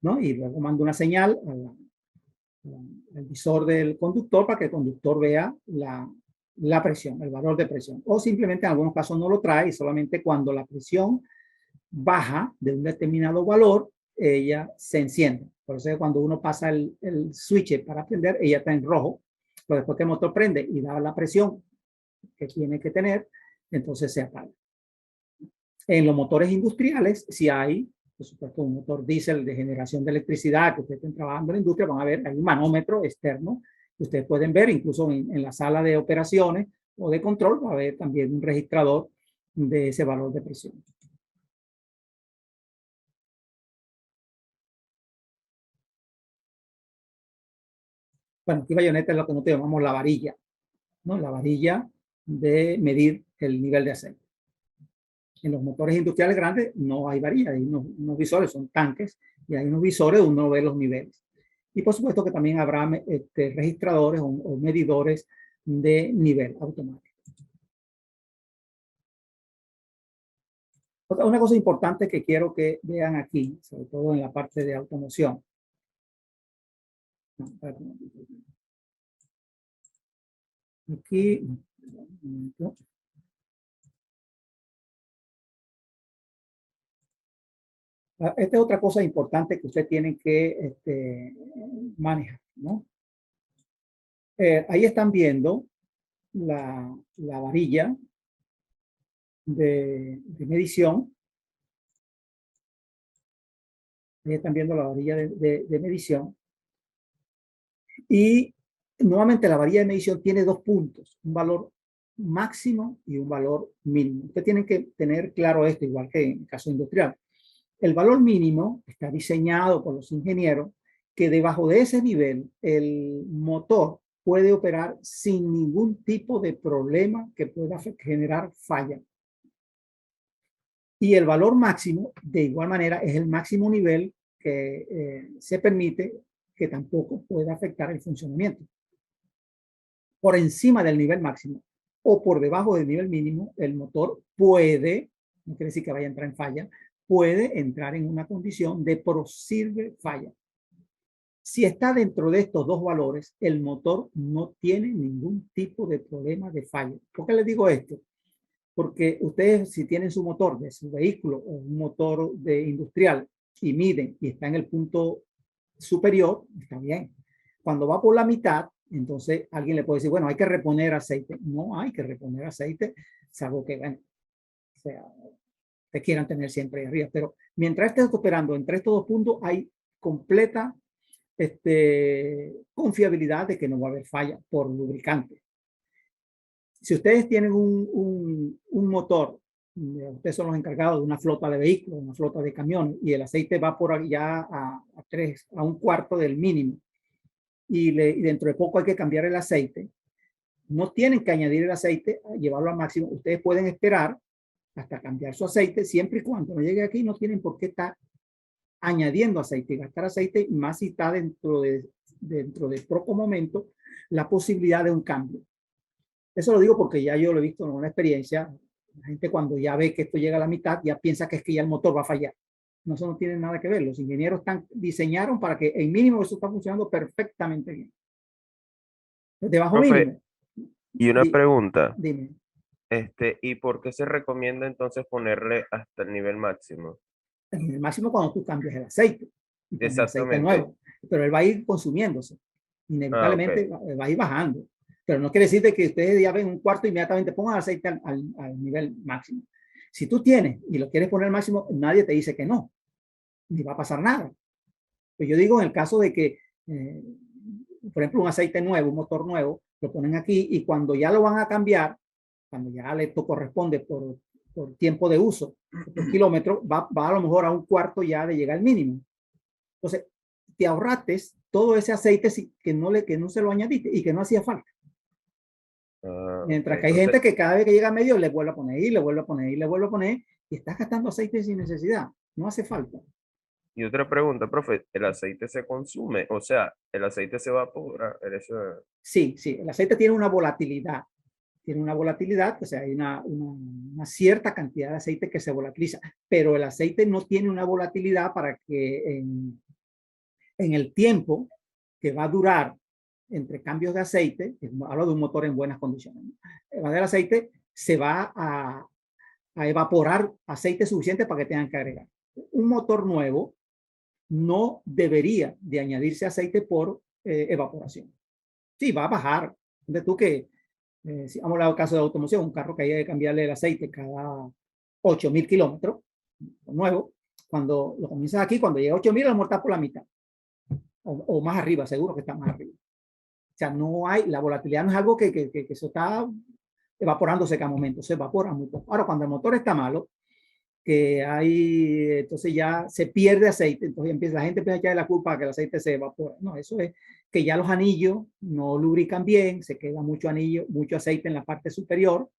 ¿no? Y luego manda una señal al visor del conductor para que el conductor vea la presión, el valor de presión. O simplemente en algunos casos no lo trae y solamente cuando la presión baja de un determinado valor, ella se enciende. Por eso cuando uno pasa el switch para prender, ella está en rojo. Pero después que el motor prende y da la presión que tiene que tener, entonces se apaga. En los motores industriales, si hay, por supuesto, un motor diésel de generación de electricidad que ustedes estén trabajando en la industria, van a ver, hay un manómetro externo que ustedes pueden ver, incluso en la sala de operaciones o de control, va a haber también un registrador de ese valor de presión. Bueno, aquí bayoneta es lo que nosotros llamamos la varilla, ¿no? La varilla de medir el nivel de aceite. En los motores industriales grandes no hay varilla, hay unos visores, son tanques, y hay unos visores donde uno ve los niveles. Y por supuesto que también habrá registradores o medidores de nivel automático. Una cosa importante que quiero que vean aquí, sobre todo en la parte de automoción. Aquí, esta es otra cosa importante que usted tiene que manejar, ¿no? Ahí están viendo la varilla de medición. Ahí están viendo la varilla de medición. Y nuevamente la varilla de medición tiene dos puntos, un valor máximo y un valor mínimo. Ustedes tienen que tener claro esto, igual que en el caso industrial. El valor mínimo está diseñado por los ingenieros que debajo de ese nivel el motor puede operar sin ningún tipo de problema que pueda generar falla. Y el valor máximo, de igual manera, es el máximo nivel que se permite que tampoco pueda afectar el funcionamiento. Por encima del nivel máximo o por debajo del nivel mínimo, el motor puede, no quiere decir que vaya a entrar en falla, puede entrar en una condición de posible falla. Si está dentro de estos dos valores, el motor no tiene ningún tipo de problema de falla. ¿Por qué les digo esto? Porque ustedes, si tienen su motor de su vehículo o un motor de industrial y miden y está en el punto superior, está bien. Cuando va por la mitad, entonces alguien le puede decir, bueno, hay que reponer aceite. No hay que reponer aceite, salvo que, bueno, o sea, te quieran tener siempre arriba. Pero mientras estés operando entre estos dos puntos, hay completa confiabilidad de que no va a haber falla por lubricante. Si ustedes tienen un motor, ustedes son los encargados de una flota de vehículos, una flota de camiones, y el aceite va por allá a un cuarto del mínimo, y dentro de poco hay que cambiar el aceite, no tienen que añadir el aceite, llevarlo al máximo. Ustedes pueden esperar hasta cambiar su aceite, siempre y cuando no llegue aquí, no tienen por qué estar añadiendo aceite y gastar aceite, más si está dentro de poco momento la posibilidad de un cambio. Eso lo digo porque ya yo lo he visto en una experiencia. La gente cuando ya ve que esto llega a la mitad, ya piensa que es que ya el motor va a fallar. No, eso no tiene nada que ver. Los ingenieros diseñaron para que en mínimo eso está funcionando perfectamente bien. Debajo Profe, mínimo. y una pregunta, Dime. ¿y por qué se recomienda entonces ponerle hasta el nivel máximo? El máximo cuando tú cambias el aceite. Y pones aceite Exactamente. nuevo. Pero él va a ir consumiéndose. Ah, Inevitablemente ok. va a ir bajando. Pero no quiere decir de que ustedes ya ven un cuarto e inmediatamente pongan aceite al nivel máximo. Si tú tienes y lo quieres poner al máximo, nadie te dice que no. Ni va a pasar nada. Pues yo digo en el caso de que, por ejemplo, un aceite nuevo, un motor nuevo, lo ponen aquí y cuando ya lo van a cambiar, cuando ya le corresponde por tiempo de uso, por kilómetro, va a lo mejor a un cuarto ya de llegar al mínimo. Entonces, te ahorraste todo ese aceite que no se lo añadiste y que no hacía falta. Ah, ok. Mientras que hay Entonces, gente que cada vez que llega a medio le vuelve a poner y le vuelve a poner y le vuelve a poner y estás gastando aceite sin necesidad. No hace falta. y otra pregunta, profe, ¿el aceite se consume? O sea, ¿el aceite se evapora? Sí, sí, el aceite tiene una volatilidad. Tiene una volatilidad, o sea, hay una cierta cantidad de aceite que se volatiliza, pero el aceite no tiene una volatilidad para que en el tiempo que va a durar entre cambios de aceite, hablo de un motor en buenas condiciones, ¿no? Va del aceite, se va a evaporar aceite suficiente para que tengan que agregar. Un motor nuevo no debería de añadirse aceite por evaporación. Sí, va a bajar. De tú que, si vamos al caso de automoción, un carro que haya que cambiarle el aceite cada 8.000 kilómetros, nuevo, cuando lo comienzas aquí, cuando llega a 8.000, a lo mejor está por la mitad. O más arriba, seguro que está más arriba. O sea, no hay, la volatilidad no es algo que se está evaporándose cada momento, se evapora muy poco. Ahora, cuando el motor está malo, que hay, entonces ya se pierde aceite, entonces la gente empieza a echarle la culpa a que el aceite se evapora. No, eso es que ya los anillos no lubrican bien, se queda mucho anillo, mucho aceite en la parte superior,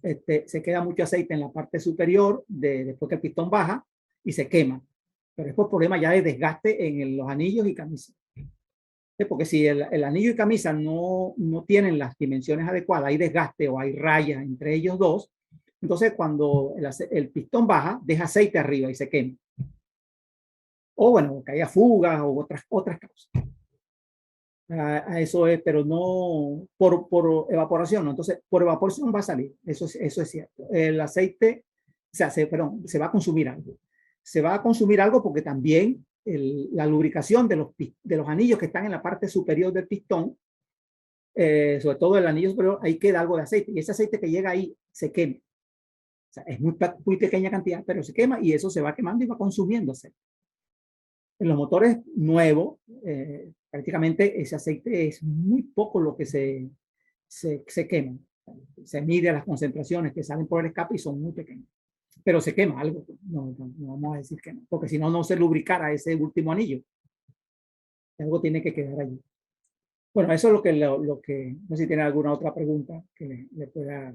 se queda mucho aceite en la parte superior después que el pistón baja y se quema. Pero es por problema ya de desgaste en los anillos y camisas. Porque si el anillo y camisa no tienen las dimensiones adecuadas, hay desgaste o hay rayas entre ellos dos, entonces cuando el pistón baja, deja aceite arriba y se quema. O bueno, que haya fugas o otras causas. A eso es, pero no por evaporación, ¿no? Entonces, por evaporación va a salir, eso es cierto. El aceite, o sea, se va a consumir algo. Se va a consumir algo porque también la lubricación de los anillos que están en la parte superior del pistón, sobre todo el anillo superior, ahí queda algo de aceite y ese aceite que llega ahí se quema. O sea, es muy pequeña cantidad, pero se quema y eso se va quemando y va consumiéndose. En los motores nuevos, prácticamente ese aceite es muy poco lo que se quema. Se mide las concentraciones que salen por el escape y son muy pequeñas. Pero se quema algo, no vamos a decir que no, porque si no, no se lubricara ese último anillo. Algo tiene que quedar allí. Bueno, eso es lo que no sé si tiene alguna otra pregunta que le pueda,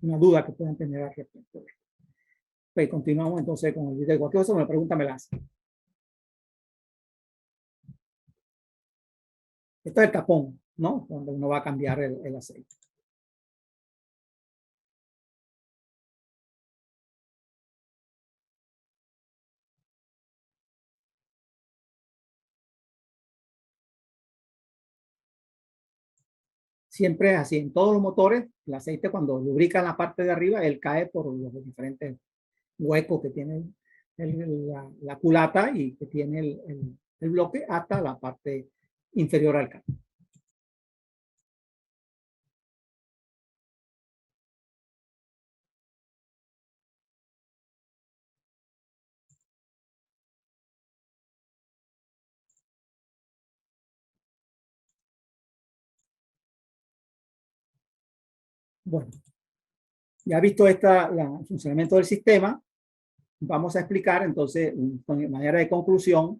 una duda que puedan tener al respecto. Pues continuamos entonces con el video. Cualquier cosa me pregunta, me la hace. Esto es el tapón, ¿no? Donde uno va a cambiar el aceite. Siempre es así. En todos los motores, el aceite cuando lubrica la parte de arriba, él cae por los diferentes huecos que tiene la culata y que tiene el bloque hasta la parte inferior al cambio. Bueno, ya visto el funcionamiento del sistema, vamos a explicar entonces, de manera de conclusión,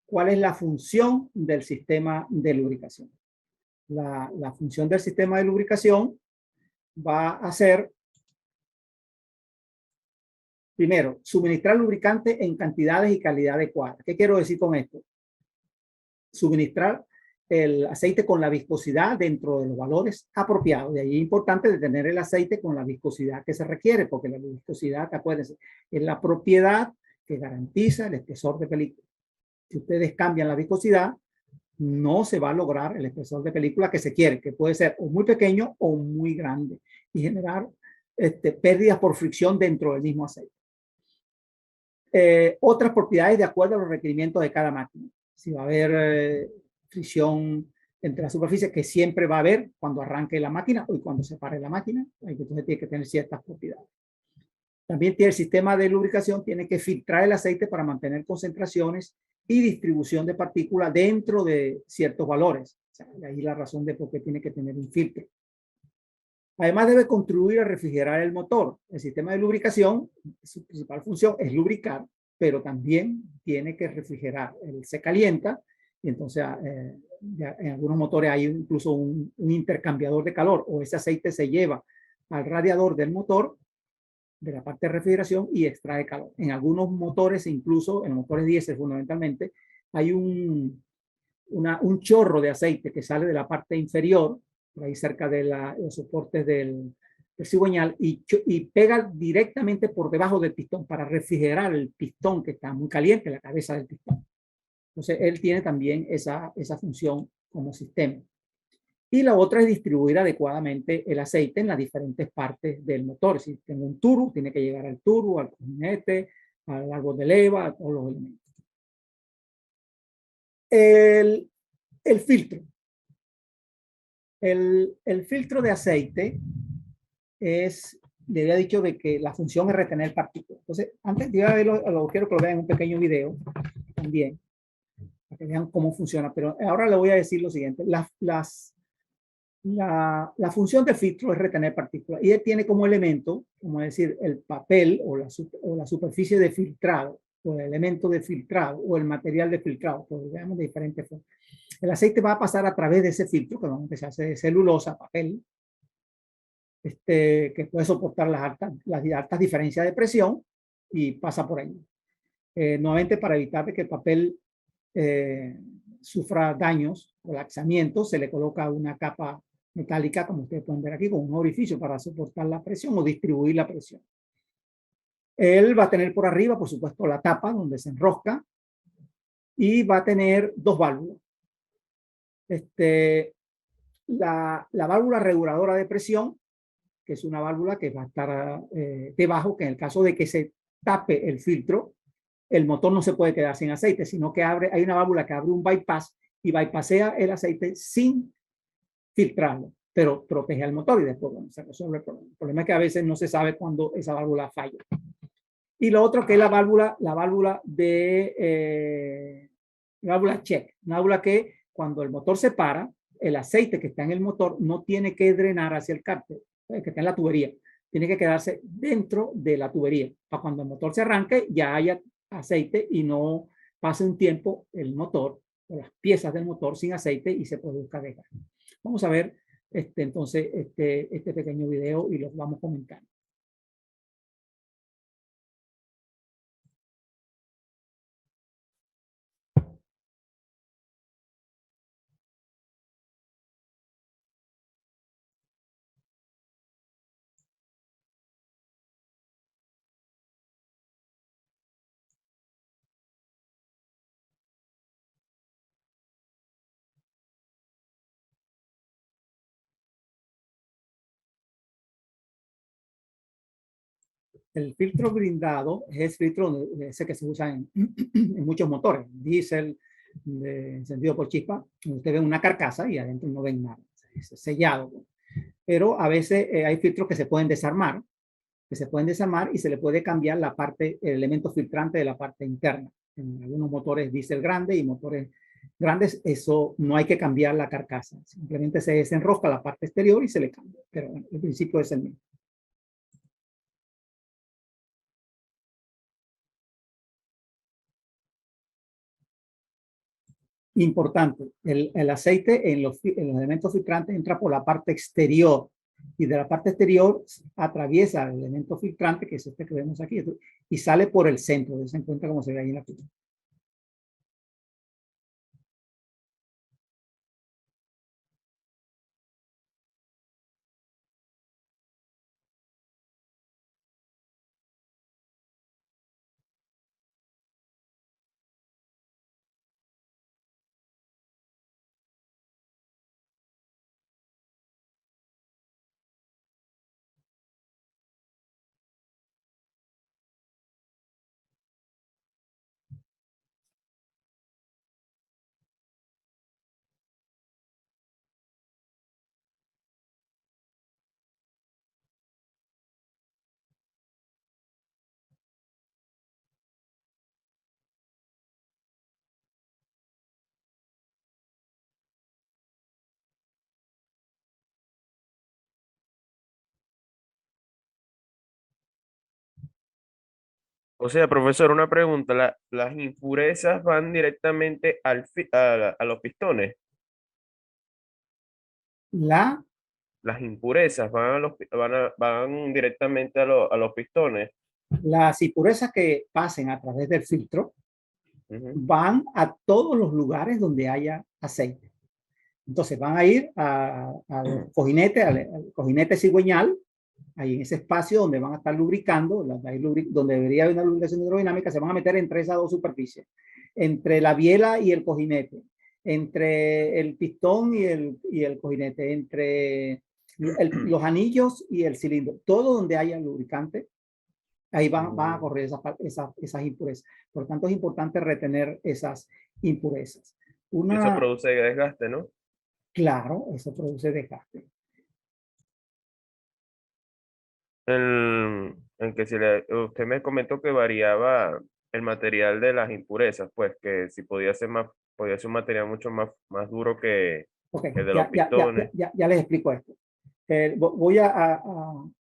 cuál es la función del sistema de lubricación. La función del sistema de lubricación va a ser, primero, suministrar lubricante en cantidades y calidad adecuadas. ¿Qué quiero decir con esto? Suministrar el aceite con la viscosidad dentro de los valores apropiados. De ahí es importante tener el aceite con la viscosidad que se requiere, porque la viscosidad, acuérdense, es la propiedad que garantiza el espesor de película. Si ustedes cambian la viscosidad, no se va a lograr el espesor de película que se quiere, que puede ser o muy pequeño o muy grande y generar pérdidas por fricción dentro del mismo aceite. Otras propiedades de acuerdo a los requerimientos de cada máquina. Si va a haber fricción entre las superficies, que siempre va a haber cuando arranque la máquina o cuando se pare la máquina, entonces tiene que tener ciertas propiedades. También tiene el sistema de lubricación, tiene que filtrar el aceite para mantener concentraciones y distribución de partículas dentro de ciertos valores. O sea, de ahí la razón de por qué tiene que tener un filtro. Además debe contribuir a refrigerar el motor. El sistema de lubricación, su principal función es lubricar, pero también tiene que refrigerar. Él se calienta y entonces en algunos motores hay incluso un intercambiador de calor, o ese aceite se lleva al radiador del motor, de la parte de refrigeración, y extrae calor. En algunos motores, incluso en motores diésel fundamentalmente, hay un chorro de aceite que sale de la parte inferior, por ahí cerca de los soportes del cigüeñal, y pega directamente por debajo del pistón para refrigerar el pistón que está muy caliente, la cabeza del pistón. Entonces, él tiene también esa función como sistema. Y la otra es distribuir adecuadamente el aceite en las diferentes partes del motor. Si tengo un turbo, tiene que llegar al turbo, al cojinete, al árbol de leva, a todos los elementos. El filtro. El filtro de aceite le había dicho de que la función es retener partículas. Entonces, antes de verlo, quiero que lo vean en un pequeño video también, para que vean cómo funciona. Pero ahora le voy a decir lo siguiente. La función de filtro es retener partículas, y él tiene como elemento, como decir, el papel o la superficie de filtrado, o el elemento de filtrado, o el material de filtrado, pues veamos de diferentes formas. El aceite va a pasar a través de ese filtro, que normalmente se hace de celulosa, papel, que puede soportar las altas diferencias de presión, y pasa por ahí. Nuevamente, para evitar que el papel sufra daños o laxamientos, se le coloca una capa metálica, como ustedes pueden ver aquí, con un orificio para soportar la presión o distribuir la presión. Él va a tener por arriba, por supuesto, la tapa donde se enrosca, y va a tener dos válvulas. La válvula reguladora de presión, que es una válvula que va a estar debajo, que en el caso de que se tape el filtro, el motor no se puede quedar sin aceite, sino que hay una válvula que abre un bypass y bypassea el aceite sin filtrarlo, pero protege al motor, y después, bueno, se resuelve el problema. El problema es que a veces no se sabe cuándo esa válvula falla. Y lo otro, que es la válvula check, una válvula que cuando el motor se para, el aceite que está en el motor no tiene que drenar hacia el cárter, que está en la tubería, tiene que quedarse dentro de la tubería, para cuando el motor se arranque ya haya aceite y no pase un tiempo el motor o las piezas del motor sin aceite y se produzca desgaste. Vamos a ver entonces este pequeño video y los vamos comentando. El filtro blindado es el filtro ese que se usa en muchos motores, diésel, encendido por chispa. Usted ve una carcasa y adentro no ven nada, es sellado. Pero a veces hay filtros que se pueden desarmar, y se le puede cambiar el elemento filtrante de la parte interna. En algunos motores diésel grandes y motores grandes, eso no hay que cambiar la carcasa, simplemente se desenrosca la parte exterior y se le cambia, pero bueno, el principio es el mismo. Importante, el aceite en los elementos filtrantes entra por la parte exterior, y de la parte exterior atraviesa el elemento filtrante, que es este que vemos aquí, y sale por el centro. Se encuentra como se ve ahí en la pintura. O sea, profesor, una pregunta. ¿Las impurezas van directamente a los pistones? La, Las impurezas van, van directamente a los pistones. las impurezas que pasen a través del filtro Ujú. van a todos los lugares donde haya aceite. Entonces van a ir al cojinete, al cojinete cigüeñal, ahí en ese espacio donde van a estar lubricando, donde debería haber una lubricación hidrodinámica, se van a meter entre esas dos superficies, entre la biela y el cojinete, entre el pistón y el cojinete, entre los anillos y el cilindro, todo donde haya lubricante, ahí van a Mm. correr esas impurezas. Por lo tanto, es importante retener esas impurezas. Y eso Una, produce desgaste, ¿no? claro, eso produce desgaste. En que usted me comentó que variaba el material de las impurezas, pues que si podía ser más, podía ser un material mucho más duro Ok, que el de los pistones. ya les explico esto.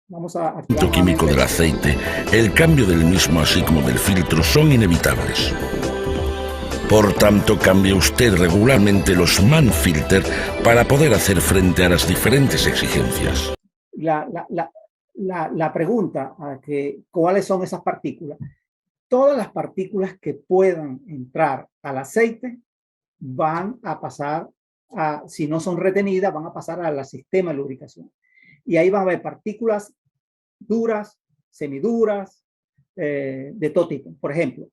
Vamos a activar Químico nuevamente. del aceite, el cambio del mismo así como del filtro son inevitables. Por tanto, cambie usted regularmente los ManFilter para poder hacer frente a las diferentes exigencias. La pregunta ¿cuáles son esas partículas? Todas las partículas que puedan entrar al aceite van a pasar si no son retenidas, van a pasar al sistema de lubricación. Y ahí van a haber partículas duras, semiduras, de todo tipo. Por ejemplo,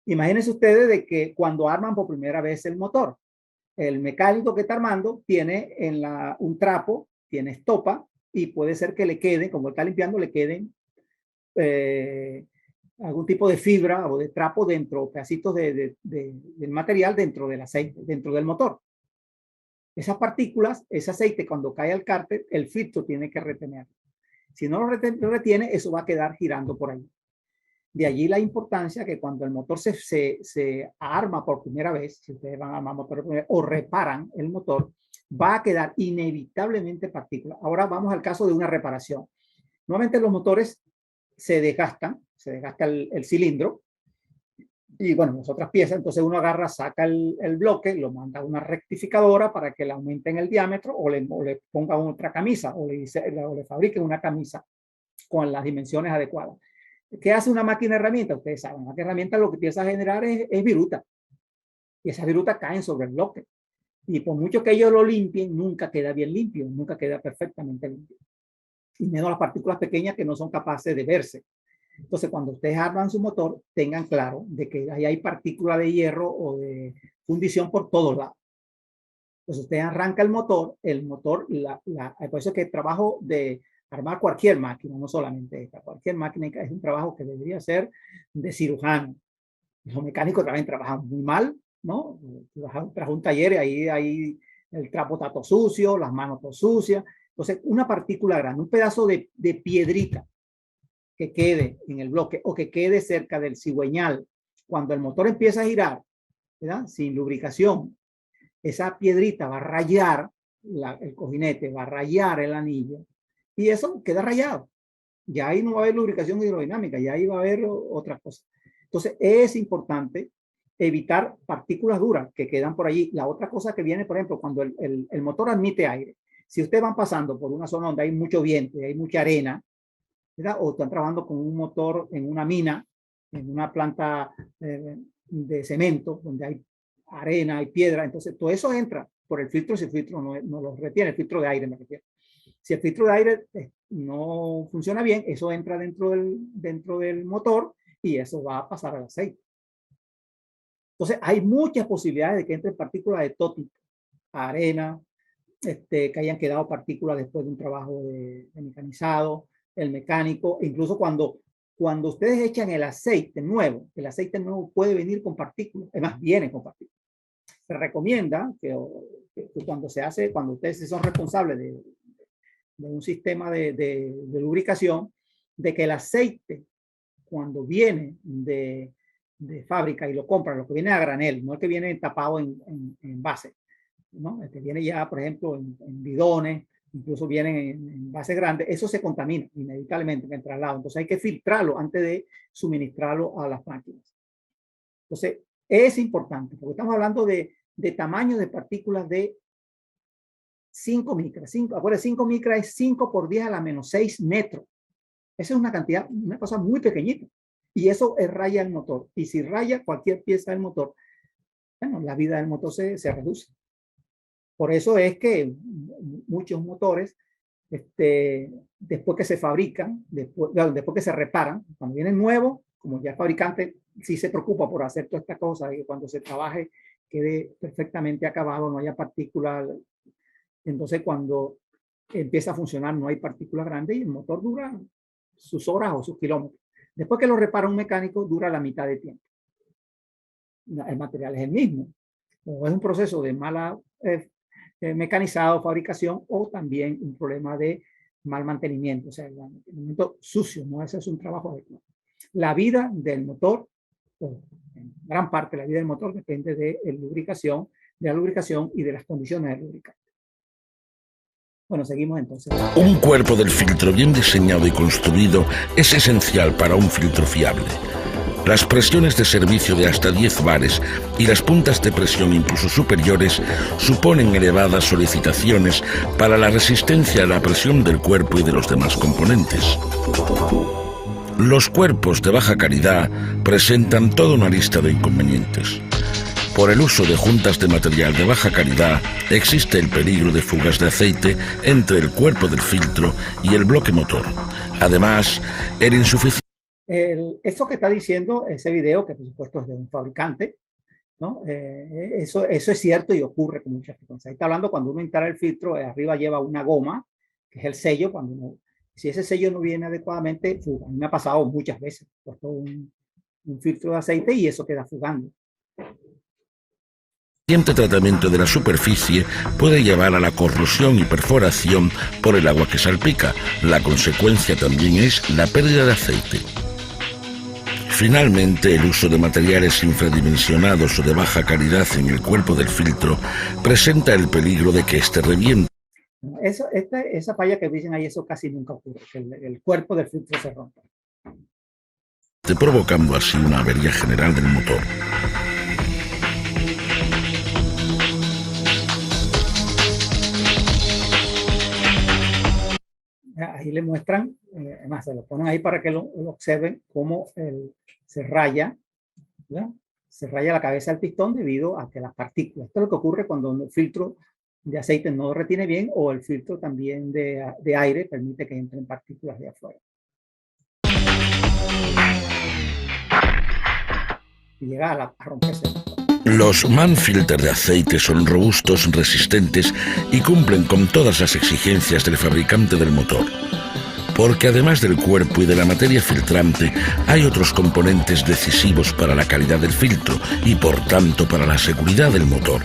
imagínense ustedes de que cuando arman por primera vez el motor, el mecánico que está armando tiene un trapo, tiene estopa, y puede ser que le queden, como está limpiando, le queden eh, algún tipo de fibra o de trapo dentro, pedacitos del material dentro del aceite, dentro del motor. Esas partículas, ese aceite, cuando cae al cárter, el filtro tiene que retener. Si no lo retiene, eso va a quedar girando por ahí. De allí la importancia que cuando el motor se arma por primera vez, si ustedes van a armar motor o reparan el motor, va a quedar inevitablemente partículas. Ahora vamos al caso de una reparación. Nuevamente los motores se desgasta el cilindro y bueno, las otras piezas, entonces uno agarra, saca el bloque, lo manda a una rectificadora para que le aumenten el diámetro o le ponga otra camisa o le fabriquen una camisa con las dimensiones adecuadas. ¿Qué hace una máquina herramienta? Ustedes saben, una herramienta lo que empieza a generar es viruta. Y esas virutas caen sobre el bloque. Y por mucho que ellos lo limpien, nunca queda bien limpio, nunca queda perfectamente limpio. Y menos las partículas pequeñas que no son capaces de verse. Entonces, cuando ustedes arman su motor, tengan claro de que ahí hay partículas de hierro o de fundición por todos lados. Entonces, usted arranca el motor, por eso es que el trabajo de armar cualquier máquina, no solamente esta, cualquier máquina es un trabajo que debería ser de cirujano. Los mecánicos también trabajan muy mal, ¿no? Tras un taller, ahí el trapo está todo sucio, las manos todo sucias. Entonces, una partícula grande, un pedazo de piedrita que quede en el bloque o que quede cerca del cigüeñal, cuando el motor empieza a girar, ¿verdad? Sin lubricación, esa piedrita va a rayar el cojinete, va a rayar el anillo y eso queda rayado. Ya ahí no va a haber lubricación hidrodinámica, ya ahí va a haber otra cosa. Entonces es importante evitar partículas duras que quedan por allí. La otra cosa que viene, por ejemplo, cuando el motor admite aire, si ustedes van pasando por una zona donde hay mucho viento y hay mucha arena, ¿verdad? O están trabajando con un motor en una mina, en una planta de cemento, donde hay arena y piedra, entonces todo eso entra por el filtro si el filtro no lo retiene, el filtro de aire me refiero. Si el filtro de aire no funciona bien, eso entra dentro del motor y eso va a pasar al aceite. Entonces hay muchas posibilidades de que entren partículas de todo tipo, arena, que hayan quedado partículas después de un trabajo de mecanizado, el mecánico, incluso cuando ustedes echan el aceite nuevo puede venir con partículas, además viene con partículas. Se recomienda que cuando ustedes son responsables de un sistema de lubricación, de que el aceite, cuando viene de fábrica y lo compran, lo que viene a granel, no el que viene tapado en base, ¿no? El que viene ya, por ejemplo, en bidones incluso vienen en envases grandes, eso se contamina inevitablemente en el traslado. Entonces hay que filtrarlo antes de suministrarlo a las máquinas. Entonces es importante, porque estamos hablando de tamaños de partículas de 5 micras. Acuérdense, 5 micras es 5 por 10 a la menos 6 metros. Esa es una cantidad, una cosa muy pequeñita. Y eso raya el motor. Y si raya cualquier pieza del motor, bueno, la vida del motor se reduce. Por eso es que muchos motores, después que se fabrican, después que se reparan, cuando vienen nuevos, como ya el fabricante sí se preocupa por hacer toda esta cosa, y que cuando se trabaje quede perfectamente acabado, no haya partículas. Entonces, cuando empieza a funcionar, no hay partículas grandes y el motor dura sus horas o sus kilómetros. Después que lo repara un mecánico, dura la mitad de tiempo. El material es el mismo. O es un proceso de mala mecanizado, fabricación, o también un problema de mal mantenimiento, o sea, el mantenimiento sucio, ¿no? Ese es un trabajo adecuado. La vida del motor, o en gran parte la vida del motor, depende de la lubricación y de las condiciones del lubricante. Bueno, seguimos entonces. Un cuerpo del filtro bien diseñado y construido es esencial para un filtro fiable. Las presiones de servicio de hasta 10 bares y las puntas de presión incluso superiores suponen elevadas solicitaciones para la resistencia a la presión del cuerpo y de los demás componentes. Los cuerpos de baja calidad presentan toda una lista de inconvenientes. Por el uso de juntas de material de baja calidad, existe el peligro de fugas de aceite entre el cuerpo del filtro y el bloque motor. Además, el insuficiente... Esto que está diciendo ese video, que por supuesto es de un fabricante, ¿no? Eso es cierto y ocurre con mucha frecuencia. Ahí está hablando cuando uno instala el filtro, arriba lleva una goma, que es el sello. Si ese sello no viene adecuadamente, fuga. A mí me ha pasado muchas veces. He puesto un filtro de aceite y eso queda fugando. El tratamiento de la superficie puede llevar a la corrosión y perforación por el agua que salpica. La consecuencia también es la pérdida de aceite. Finalmente, el uso de materiales infradimensionados o de baja calidad en el cuerpo del filtro presenta el peligro de que éste reviente. Esa falla que dicen ahí, eso casi nunca ocurre, que el cuerpo del filtro se rompa. Provocando así una avería general del motor. Ahí le muestran, además se lo ponen ahí para que lo observen cómo se raya, ¿verdad? Se raya la cabeza del pistón debido a que las partículas. Esto es lo que ocurre cuando el filtro de aceite no retiene bien, o el filtro también de aire permite que entren partículas de afuera. Y llega a romperse. Los MAN filter de aceite son robustos, resistentes y cumplen con todas las exigencias del fabricante del motor. Porque además del cuerpo y de la materia filtrante, hay otros componentes decisivos para la calidad del filtro y por tanto para la seguridad del motor.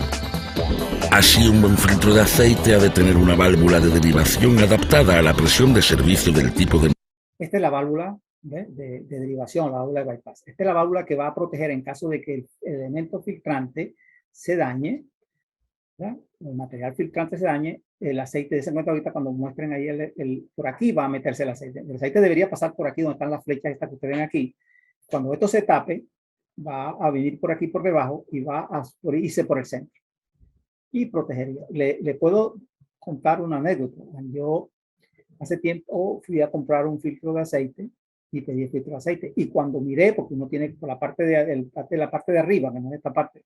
Así, un buen filtro de aceite ha de tener una válvula de derivación adaptada a la presión de servicio del tipo de... Esta es la válvula de derivación, la válvula de bypass. Esta es la válvula que va a proteger en caso de que el elemento filtrante se dañe, ¿verdad? El material filtrante se dañe, el aceite de ese momento. Ahorita cuando muestren ahí por aquí va a meterse el aceite. El aceite debería pasar por aquí donde están las flechas estas que ustedes ven aquí. Cuando esto se tape, va a venir por aquí por debajo y va a irse por el centro y protegería. Le puedo contar una anécdota. Yo hace tiempo fui a comprar un filtro de aceite y pedí el filtro de aceite, y cuando miré, porque uno tiene por la parte de arriba, que no es esta parte,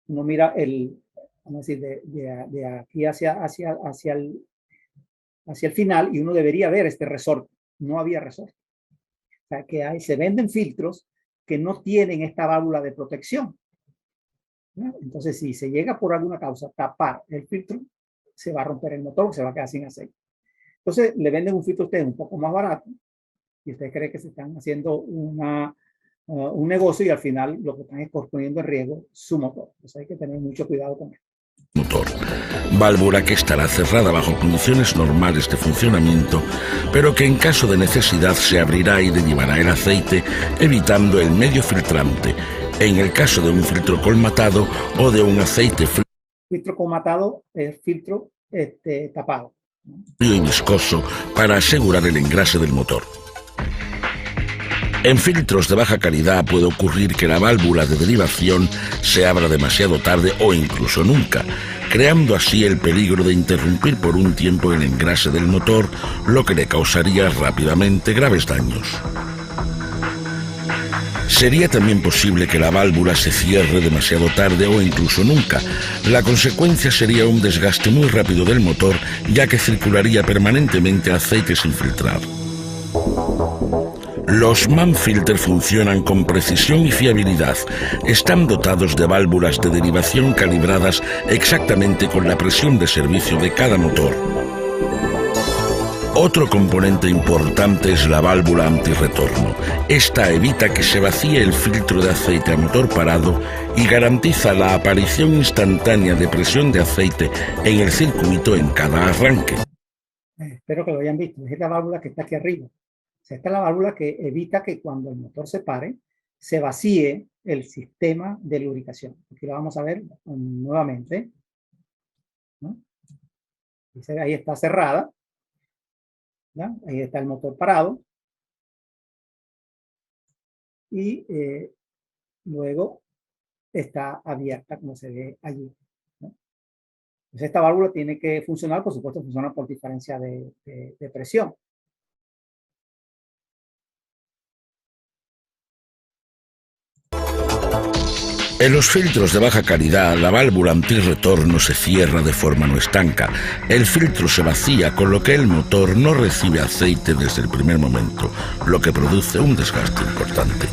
uno mira vamos a decir, de aquí hacia el final, y uno debería ver este resorte. No había resorte. O sea, que se venden filtros que no tienen esta válvula de protección, ¿no? Entonces, si se llega por alguna causa a tapar el filtro, se va a romper el motor, se va a quedar sin aceite. Entonces, le venden un filtro a ustedes un poco más barato, y ustedes creen que se están haciendo un negocio, y al final lo que están es poniendo en riesgo su motor. Entonces hay que tener mucho cuidado con esto. Motor. Válvula que estará cerrada bajo condiciones normales de funcionamiento, pero que en caso de necesidad se abrirá y derivará el aceite, evitando el medio filtrante, en el caso de un filtro colmatado o de un aceite filtro colmatado es filtro tapado. y viscoso para asegurar el engrase del motor. En filtros de baja calidad puede ocurrir que la válvula de derivación se abra demasiado tarde o incluso nunca, creando así el peligro de interrumpir por un tiempo el engrase del motor, lo que le causaría rápidamente graves daños. Sería también posible que la válvula se cierre demasiado tarde o incluso nunca. La consecuencia sería un desgaste muy rápido del motor, ya que circularía permanentemente aceite sin filtrar. Los MAN-filter funcionan con precisión y fiabilidad. Están dotados de válvulas de derivación calibradas exactamente con la presión de servicio de cada motor. Otro componente importante es la válvula antirretorno. Esta evita que se vacíe el filtro de aceite a motor parado y garantiza la aparición instantánea de presión de aceite en el circuito en cada arranque. Espero que lo hayan visto. Es esta válvula que está aquí arriba. O sea, esta es la válvula que evita que cuando el motor se pare, se vacíe el sistema de lubricación. Aquí lo vamos a ver nuevamente, ¿no? Ahí está cerrada. ¿Ya? Ahí está el motor parado. Y luego está abierta, como se ve allí, ¿no? Entonces esta válvula tiene que funcionar, por supuesto, funciona por diferencia de presión. En los filtros de baja calidad, la válvula antirretorno se cierra de forma no estanca. El filtro se vacía, con lo que el motor no recibe aceite desde el primer momento, lo que produce un desgaste importante.